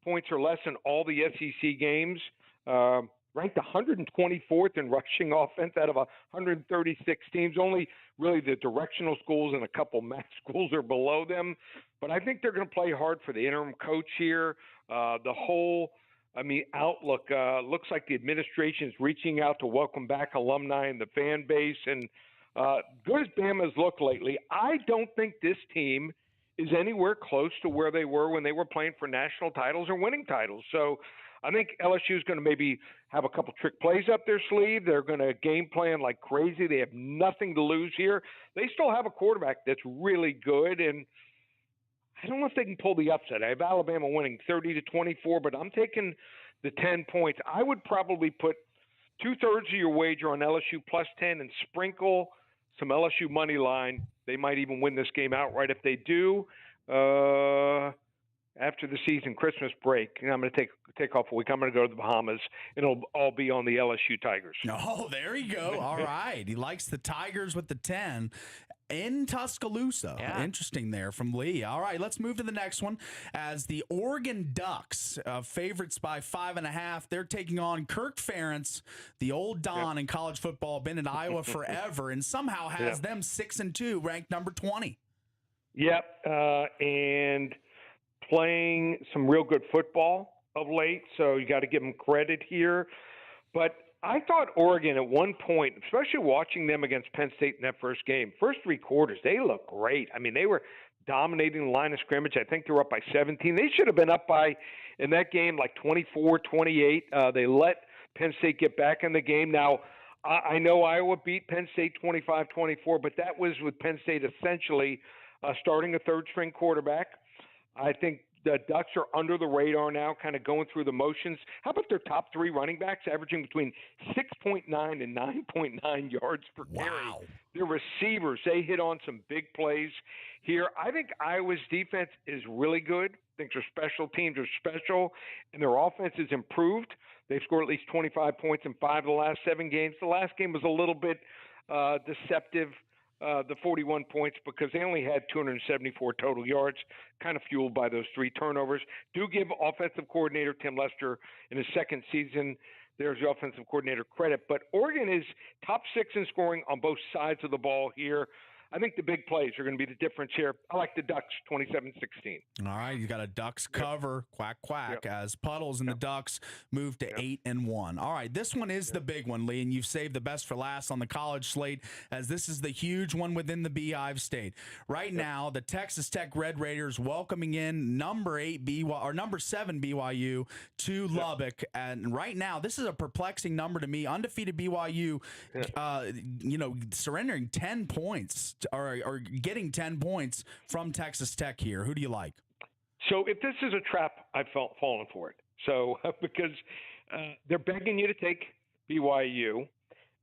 points or less in all the SEC games. Ranked 124th in rushing offense out of 136 teams. Only really the directional schools and a couple MAC schools are below them. But I think they're going to play hard for the interim coach here. The whole outlook looks like the administration is reaching out to welcome back alumni and the fan base. And good as Bama's looked lately, I don't think this team is anywhere close to where they were when they were playing for national titles or winning titles. So I think LSU is going to maybe have a couple trick plays up their sleeve. They're going to game plan like crazy. They have nothing to lose here. They still have a quarterback that's really good, and I don't know if they can pull the upset. I have Alabama winning 30-24, but I'm taking the 10 points. I would probably put 2/3 of your wager on LSU plus 10 and sprinkle some LSU money line. They might even win this game outright. If they do, after the season Christmas break, I'm going to take off a week. I'm going to go to the Bahamas, and it'll all be on the LSU Tigers. Oh, there you go. All right. He likes the Tigers with the 10 in Tuscaloosa. Yeah. Interesting there from Lee. All right, let's move to the next one. As the Oregon Ducks, favorites by 5.5, they're taking on Kirk Ferentz, the old Don in college football, been in Iowa forever, and somehow has them 6-2, ranked number 20. Yep, and playing some real good football of late, so you got to give them credit here. But I thought Oregon at one point, especially watching them against Penn State in that first game, first 3 quarters, they looked great. I mean, they were dominating the line of scrimmage. I think they were up by 17. They should have been up by, in that game, like 24-28. They let Penn State get back in the game. Now, I know Iowa beat Penn State 25-24, but that was with Penn State essentially starting a third-string quarterback. I think the Ducks are under the radar now, kind of going through the motions. How about their top three running backs averaging between 6.9 and 9.9 yards per carry? Wow. Their receivers, they hit on some big plays here. I think Iowa's defense is really good. I think their special teams are special, and their offense has improved. They've scored at least 25 points in 5 of the last 7 games. The last game was a little bit deceptive, the 41 points, because they only had 274 total yards, kind of fueled by those 3 turnovers. Do give offensive coordinator Tim Lester in his second season, there's the offensive coordinator, credit. But Oregon is top 6 in scoring on both sides of the ball here. I think the big plays are going to be the difference here. I like the Ducks 27-16. All right, you got a Ducks cover, quack, quack, as Puddles and the Ducks move to 8-1. All right, this one is the big one, Lee, and you've saved the best for last on the college slate, as this is the huge one within the Beehive State. Right now, the Texas Tech Red Raiders welcoming in number 7 BYU to Lubbock, and right now, this is a perplexing number to me. Undefeated BYU, surrendering 10 points. Or getting 10 points from Texas Tech here. Who do you like? So if this is a trap, I've fallen for it. So because they're begging you to take BYU,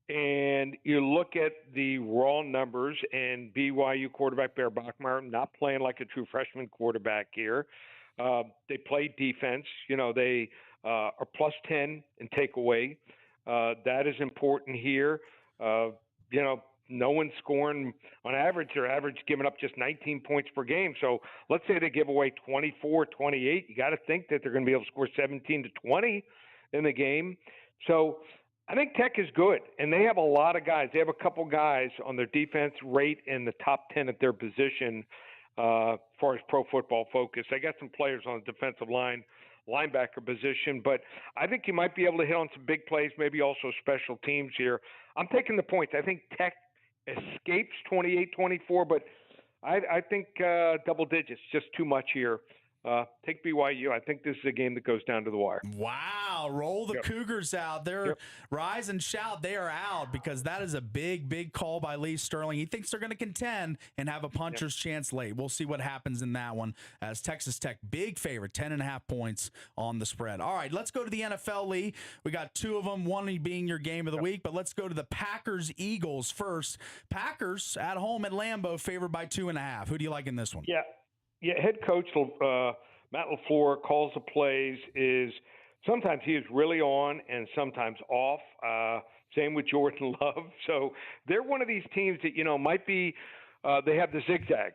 and you look at the raw numbers, and BYU quarterback Bear Bachmeier not playing like a true freshman quarterback here. They play defense. They are plus 10 in takeaway. That is important here. No one's scoring on average. They're average giving up just 19 points per game. So let's say they give away 24, 28. You got to think that they're going to be able to score 17 to 20 in the game. So I think Tech is good, and they have a lot of guys. They have a couple guys on their defense rate in the top 10 at their position as far as Pro Football Focus. They got some players on the defensive line, linebacker position, but I think you might be able to hit on some big plays, maybe also special teams here. I'm taking the points. I think Tech escapes 28-24, but I think double digits, just too much here. Take BYU. I think this is a game that goes down to the wire. Wow. Roll the Cougars out. They're rise and shout. They are out, because that is a big, big call by Lee Sterling. He thinks they're going to contend and have a puncher's chance late. We'll see what happens in that one, as Texas Tech, big favorite, 10.5 points on the spread. All right, let's go to the NFL, Lee. We got 2 of them, one being your game of the week, but let's go to the Packers-Eagles first. Packers at home at Lambeau, favored by 2.5. Who do you like in this one? Yeah, head coach Matt LaFleur calls the plays. Sometimes he is really on and sometimes off. Same with Jordan Love. So they're one of these teams that, might be they have the zigzag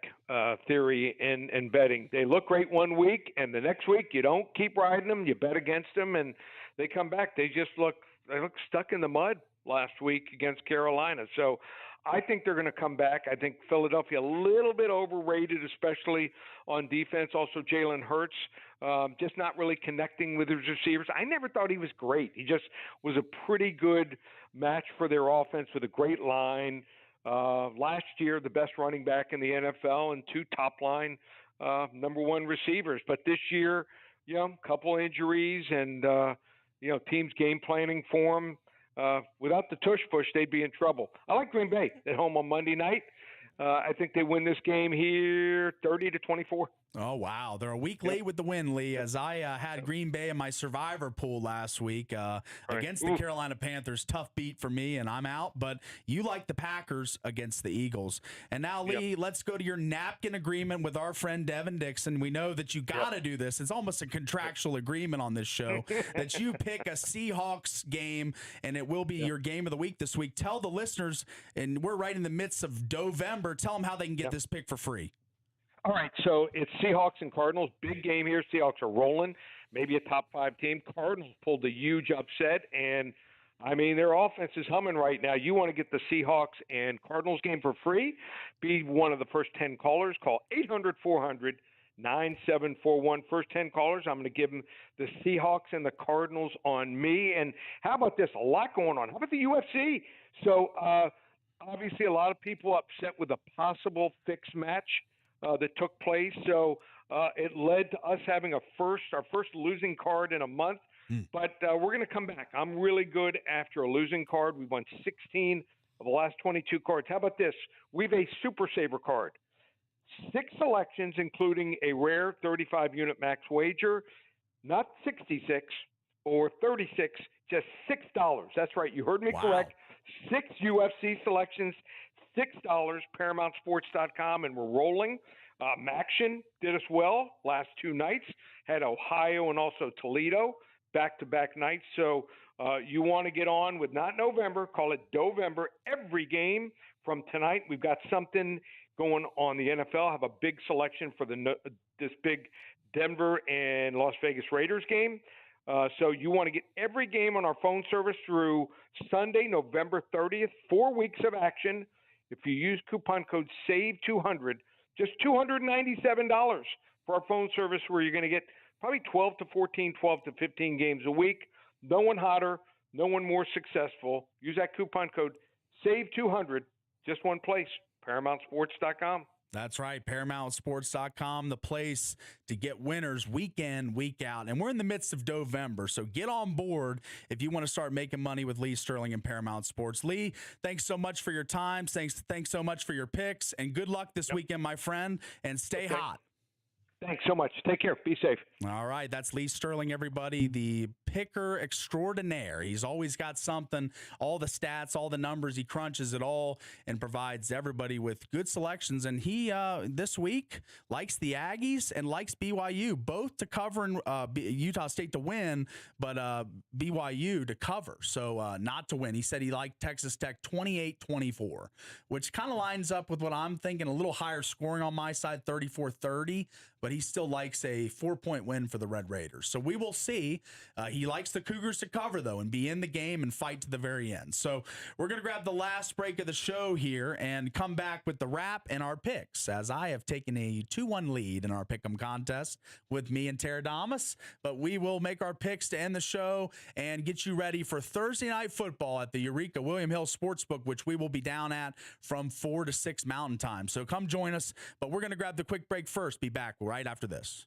theory in betting. They look great one week, and the next week you don't keep riding them. You bet against them, and they come back. They look stuck in the mud last week against Carolina. So I think they're going to come back. I think Philadelphia a little bit overrated, especially on defense. Also, Jalen Hurts just not really connecting with his receivers. I never thought he was great. He just was a pretty good match for their offense with a great line. Last year, the best running back in the NFL and 2 top-line number 1 receivers. But this year, a couple injuries and, teams game planning for him. Without the tush push, they'd be in trouble. I like Green Bay at home on Monday night. I think they win this game here 30-24. Oh, wow. They're a week late with the win, Lee, as I had Green Bay in my survivor pool last week against the Carolina Panthers. Tough beat for me, and I'm out. But you like the Packers against the Eagles. And now, Lee, let's go to your napkin agreement with our friend Devin Dixon. We know that you got to do this. It's almost a contractual agreement on this show that you pick a Seahawks game, and it will be your game of the week this week. Tell the listeners, and we're right in the midst of November, tell them how they can get this pick for free. All right, so it's Seahawks and Cardinals. Big game here. Seahawks are rolling, maybe a top 5 team. Cardinals pulled a huge upset, and, their offense is humming right now. You want to get the Seahawks and Cardinals game for free? Be one of the first 10 callers. Call 800-400-9741. First 10 callers, I'm going to give them the Seahawks and the Cardinals on me. And how about this? A lot going on. How about the UFC? So, obviously, a lot of people upset with a possible fixed match that took place. So it led to us having our first losing card in a month. But we're going to come back. I'm really good after a losing card. We won 16 of the last 22 cards. How about this? We have a Super Saver card. 6 selections, including a rare 35-unit max wager, not 66 or 36, just $6. That's right. You heard me correct. 6 UFC selections, $6, ParamountSports.com, and we're rolling. Maction did us well last 2 nights, had Ohio and also Toledo back-to-back nights. So you want to get on with not November, call it Dovember. Every game from tonight, we've got something going on the NFL. I have a big selection for this big Denver and Las Vegas Raiders game. So you want to get every game on our phone service through Sunday, November 30th, 4 weeks of action. If you use coupon code SAVE200, just $297 for our phone service, where you're going to get probably 12 to 14, 12 to 15 games a week. No one hotter, no one more successful. Use that coupon code SAVE200, just one place, ParamountSports.com. That's right. ParamountSports.com, the place to get winners week in, week out. And we're in the midst of November, so get on board if you want to start making money with Lee Sterling and Paramount Sports. Lee, thanks so much for your time. Thanks so much for your picks. And good luck this weekend, my friend. And stay hot. Thanks so much. Take care. Be safe. All right. That's Lee Sterling, everybody, the picker extraordinaire. He's always got something, all the stats, all the numbers. He crunches it all and provides everybody with good selections. And he, this week, likes the Aggies and likes BYU, both to cover and Utah State to win, but BYU to cover, so not to win. He said he liked Texas Tech 28-24, which kind of lines up with what I'm thinking, a little higher scoring on my side, 34-30, but he still likes a 4-point win for the Red Raiders. So we will see. He likes the Cougars to cover, though, and be in the game and fight to the very end. So we're going to grab the last break of the show here and come back with the wrap and our picks, as I have taken a 2-1 lead in our Pick'em contest with me and Teradamas. But we will make our picks to end the show and get you ready for Thursday Night Football at the Eureka William Hill Sportsbook, which we will be down at from 4 to 6 Mountain Time. So come join us. But we're going to grab the quick break first. Be back right after this.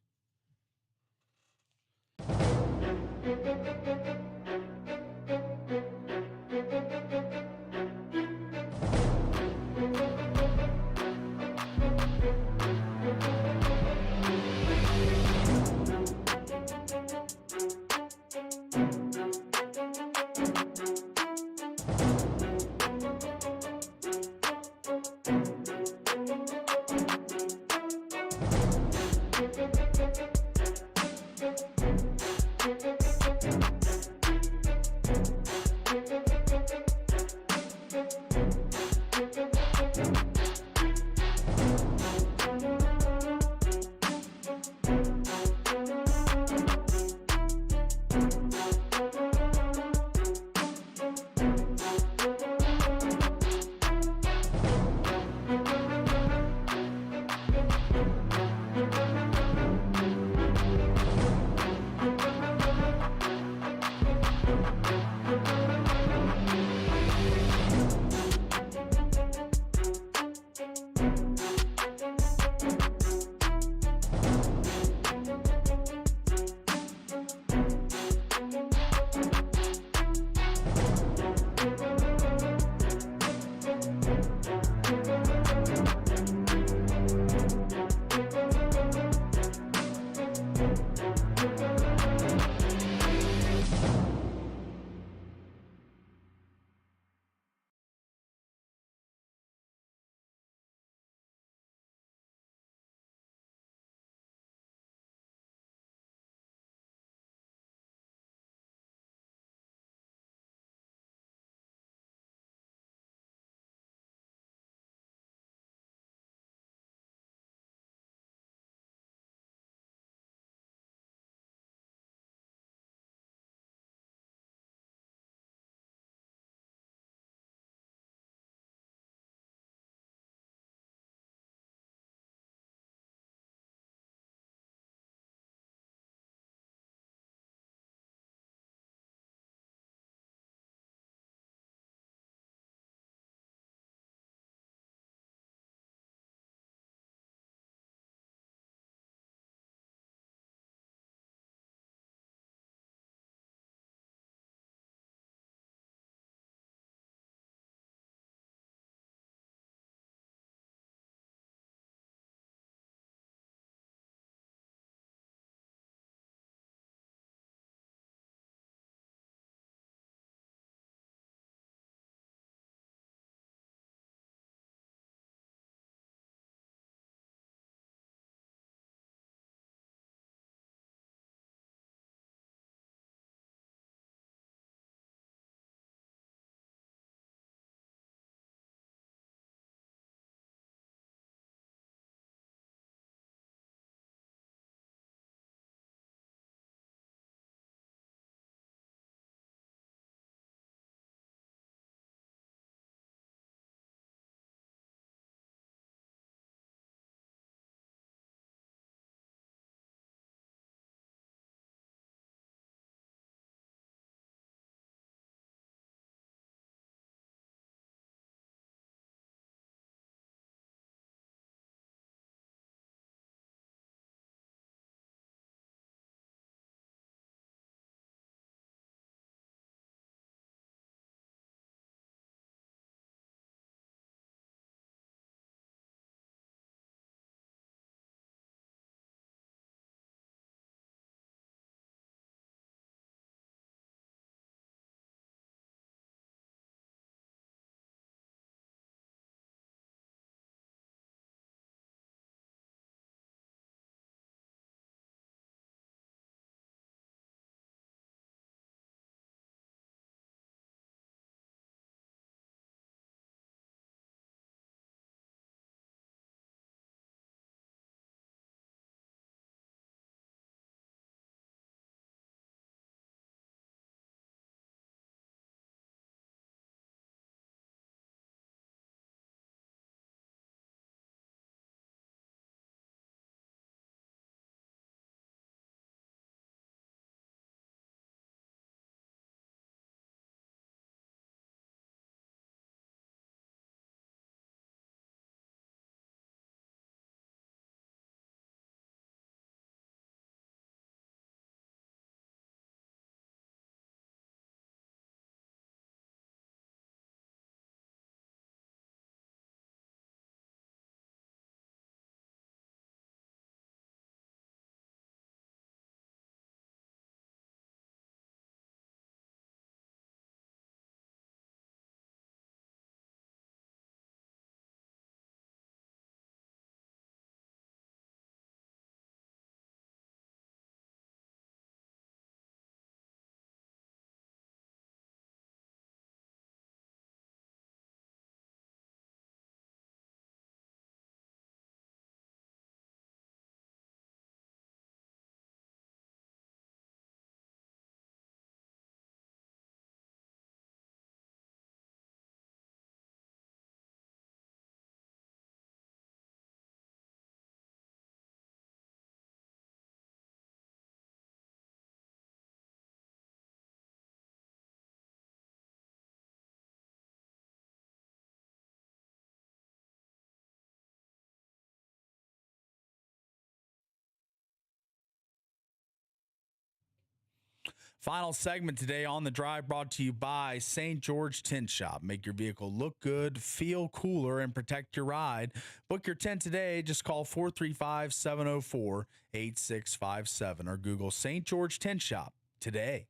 Final segment today on The Drive brought to you by St. George Tint Shop. Make your vehicle look good, feel cooler, and protect your ride. Book your tent today. Just call 435-704-8657 or Google St. George Tint Shop today.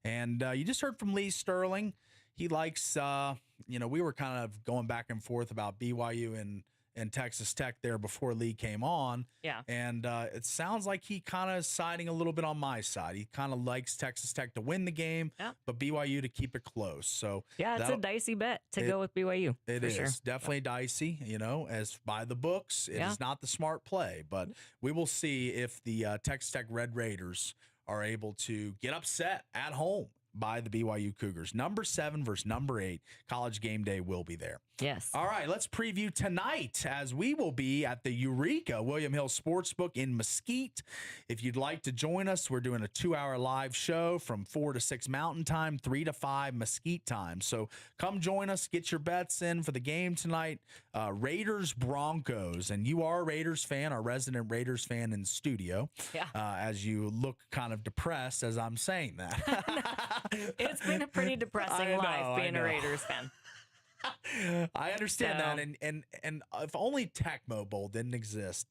And you just heard from Lee Sterling. He likes, we were kind of going back and forth about BYU and Texas Tech there before Lee came on. Yeah. And it sounds like he kind of siding a little bit on my side. He kind of likes Texas Tech to win the game, but BYU to keep it close. So yeah, it's a dicey bet to go with BYU. It is sure. definitely dicey, as by the books. It is not the smart play, but we will see if the Texas Tech Red Raiders are able to get upset at home by the BYU Cougars. Number 7 versus number 8. College Game Day will be there. Yes. All right, let's preview tonight as we will be at the Eureka William Hill Sportsbook in Mesquite. If you'd like to join us, we're doing a 2-hour live show from 4 to 6 Mountain Time, 3 to 5 Mesquite time. So come join us, get your bets in for the game tonight. Raiders Broncos, and you are a Raiders fan, our resident Raiders fan in studio. Yeah. As you look kind of depressed as I'm saying that. It's been a pretty depressing life being a Raiders fan. I understand that, and if only Tecmo Bowl didn't exist.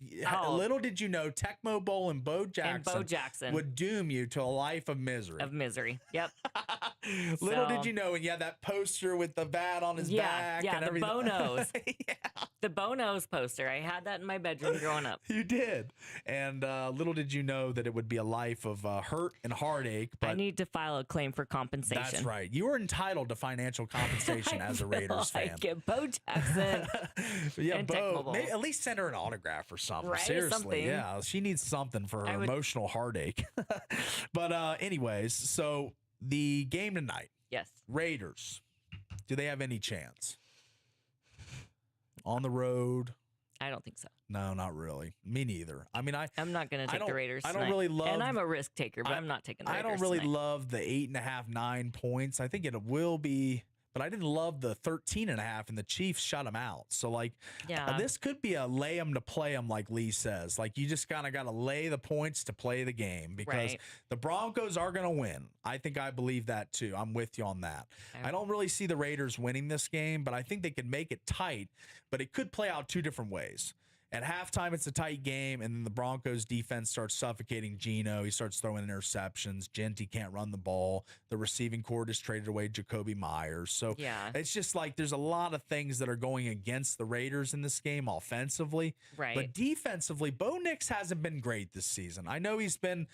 Little did you know, Tecmo Bowl and Bo Jackson would doom you to a life of misery. Yep. Little did you know, and that poster with the bat on his back. Yeah, and the everything. Bonos. The Bonos poster. I had that in my bedroom growing up. You did, and little did you know that it would be a life of hurt and heartache. But I need to file a claim for compensation. That's right. You are entitled to financial compensation as a Raiders fan. Get Bo Jackson. And Bo, at least send her an autograph or something. Right? Seriously, something. Yeah, she needs something for her emotional heartache. But anyways, so the game tonight. Yes. Raiders. Do they have any chance? On the road? I don't think so. No, not really. Me neither. I mean, I'm not going to take the Raiders. I don't really love, and I'm a risk taker, but I'm not taking the Raiders. I don't really tonight. love the 8.5, 9 points. I think it will be. But I didn't love the 13.5, and the Chiefs shut them out. So, this could be a lay them to play them, like Lee says. You just kind of got to lay the points to play the game because the Broncos are going to win. I believe that, too. I'm with you on that. I don't really see the Raiders winning this game, but I think they could make it tight. But it could play out 2 different ways. At halftime, it's a tight game, and then the Broncos defense starts suffocating Geno. He starts throwing interceptions. Genty can't run the ball. The receiving corps has traded away Jacoby Myers. So it's just there's a lot of things that are going against the Raiders in this game offensively. Right. But defensively, Bo Nix hasn't been great this season. I know he's been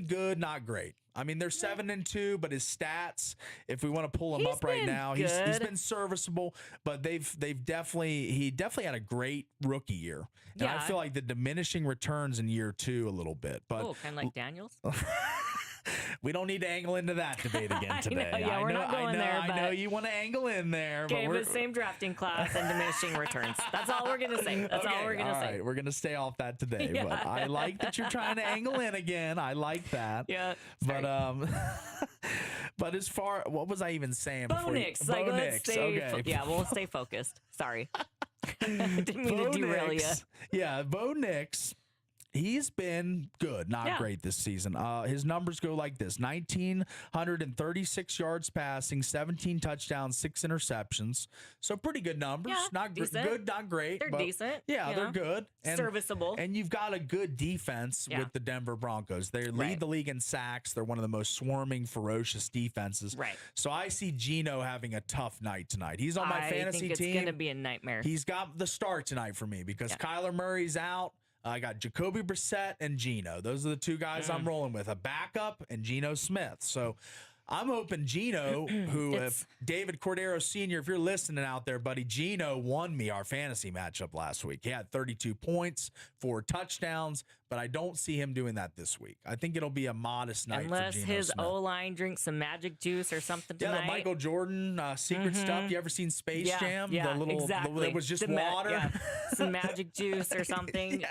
good, not great. I mean, they're 7-2, but his stats, if we want to pull him up right now, he's been serviceable. But he definitely had a great rookie year. And I feel like the diminishing returns in year 2 a little bit. But kind of like Daniels. We don't need to angle into that debate again today. We're not going there. I know you want to angle in there. Okay, but same drafting class and diminishing returns. That's all we're going to say. That's all we're going to say. Right, we're going to stay off that today. Yeah. But I like that you're trying to angle in again. I like that. Yeah. But but as far, what was I even saying? Bo Nix. Okay. We'll stay focused. Sorry. Didn't mean to derail you. Yeah, Bo Nix. He's been good, not great this season. His numbers go like this: 1,936 yards passing, 17 touchdowns, 6 interceptions. So pretty good numbers. Yeah, not good, not great. They're decent. Yeah, they're good. And, serviceable. And you've got a good defense with the Denver Broncos. They lead the league in sacks. They're one of the most swarming, ferocious defenses. Right. So I see Geno having a tough night tonight. He's on my fantasy team. I think it's going to be a nightmare. He's got the start tonight for me because Kyler Murray's out. I got Jacoby Brissett and Geno. Those are the 2 guys I'm rolling with, a backup and Geno Smith. So I'm hoping Geno, who, if David Cordero Sr., if you're listening out there, buddy, Geno won me our fantasy matchup last week. He had 32 points, 4 touchdowns, but I don't see him doing that this week. I think it'll be a modest night unless for Geno his Smith. O-line drinks some magic juice or something tonight. Yeah, the Michael Jordan secret stuff. You ever seen Space Jam? Yeah, the little, exactly. It was just water. Some magic juice or something.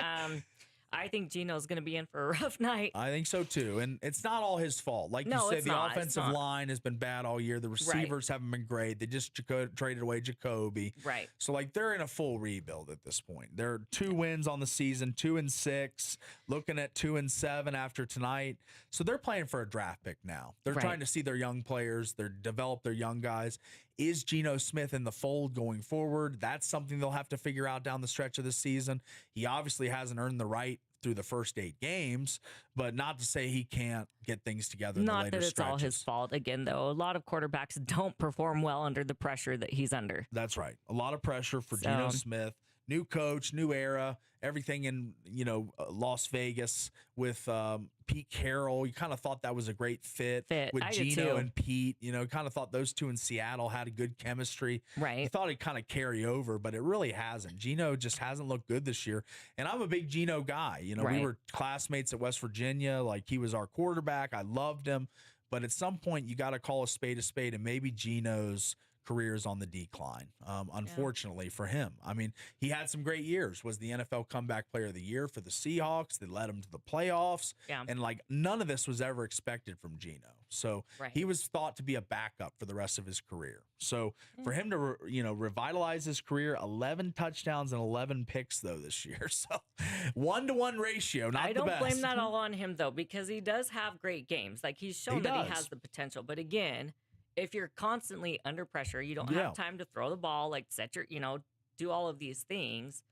I think Gino's going to be in for a rough night. I think so too. And it's not all his fault. Like you said, the offensive line has been bad all year. The receivers haven't been great. They just traded away Jacoby. Right. So like they're in a full rebuild at this point. They're 2 wins on the season, 2-6, looking at 2-7 after tonight. So they're playing for a draft pick now. They're trying to see their young players. They're develop their young guys. Is Geno Smith in the fold going forward? That's something they'll have to figure out down the stretch of the season. He obviously hasn't earned the right through the first 8 games, but not to say he can't get things together in the later Not that it's stretches. all his fault. Again, though, a lot of quarterbacks don't perform well under the pressure that he's under. That's right. A lot of pressure for Geno Smith. New coach, new era, everything in, Las Vegas with Pete Carroll. You kind of thought that was a great fit. With Geno and Pete. Kind of thought those two in Seattle had a good chemistry. Right. You thought it'd kind of carry over, but it really hasn't. Geno just hasn't looked good this year. And I'm a big Geno guy. We were classmates at West Virginia. Like, he was our quarterback. I loved him. But at some point, you got to call a spade, and maybe Geno's career is on the decline, unfortunately for him. I mean, he had some great years, was the NFL Comeback Player of the Year for the Seahawks. They led him to the playoffs. Yeah. And none of this was ever expected from Geno. So he was thought to be a backup for the rest of his career. So for him to, revitalize his career, 11 touchdowns and 11 picks though this year. So 1-to-1 ratio, not the best. I don't blame that all on him though, because he does have great games. Like, he's shown that he has the potential. But again, if you're constantly under pressure, you don't have time to throw the ball, set your, do all of these things,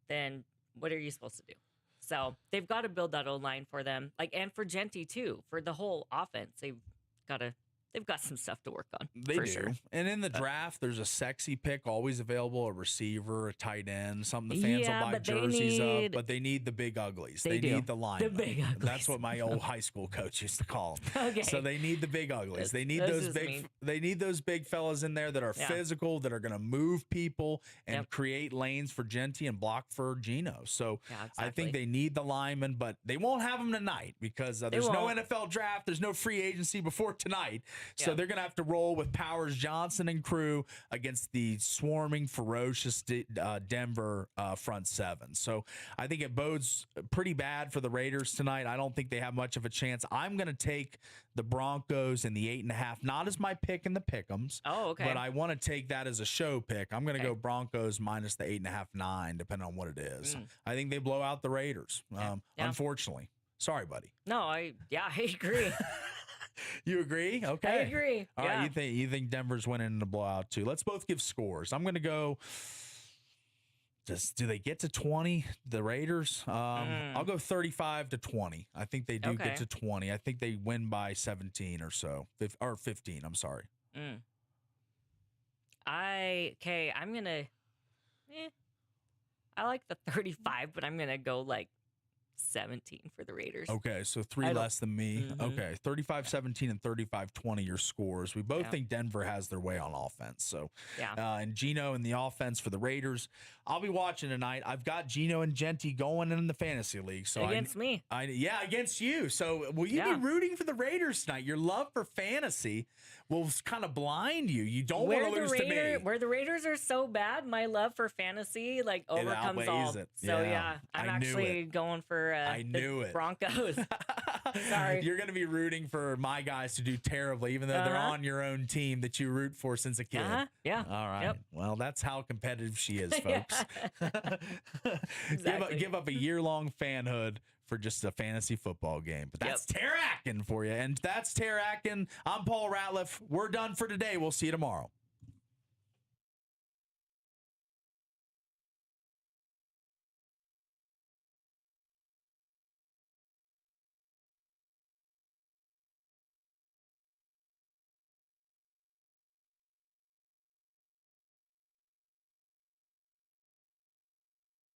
then what are you supposed to do? So they've got to build that O-line for them. And for Genty too, for the whole offense, they've got some stuff to work on. They do. Sure. And in the draft, there's a sexy pick always available, a receiver, a tight end, something the fans will buy jerseys of, but they need the big uglies. They need the linemen. The big uglies. That's what my old high school coach used to call them. Okay. So they need the big uglies. They need those big fellas in there that are physical, that are going to move people and create lanes for Genty and block for Geno. So I think they need the linemen, but they won't have them tonight because there's no NFL draft. There's no free agency before tonight. So they're going to have to roll with Powers, Johnson, and crew against the swarming, ferocious Denver front seven. So I think it bodes pretty bad for the Raiders tonight. I don't think they have much of a chance. I'm going to take the Broncos in the 8.5, not as my pick in the pick'ems. Oh, okay. But I want to take that as a show pick. I'm going to go Broncos minus the 8.5, 9, depending on what it is. I think they blow out the Raiders, unfortunately. Sorry, buddy. No, I agree. You agree? Okay. I agree. All right, you think Denver's winning in the blowout too. Let's both give scores. I'm going to go. Do they get to 20? The Raiders? I'll go 35-20. I think they do get to 20. I think they win by 17 or so, or 15. I'm sorry. I'm gonna. I like the 35, but I'm gonna go 17 for the Raiders. Okay, so 3 less than me. Okay, 35-17 and 35-20 your scores. We both think Denver has their way on offense. So, and Geno in the offense for the Raiders. I'll be watching tonight. I've got Geno and Genty going in the fantasy league. So against me. Against you. So will you be rooting for the Raiders tonight? Your love for fantasy will kind of blind you. You don't want to lose to me. Where the Raiders are so bad, my love for fantasy overcomes all. It. So I'm actually going for the Broncos. Sorry. You're going to be rooting for my guys to do terribly, even though they're on your own team that you root for since a kid. Yeah. All right. Yep. Well, that's how competitive she is, folks. Exactly. Give up a year-long fanhood for just a fantasy football game. But that's Tara Atkin for you. And that's Tara Atkin. I'm Paul Ratliff. We're done for today. We'll see you tomorrow.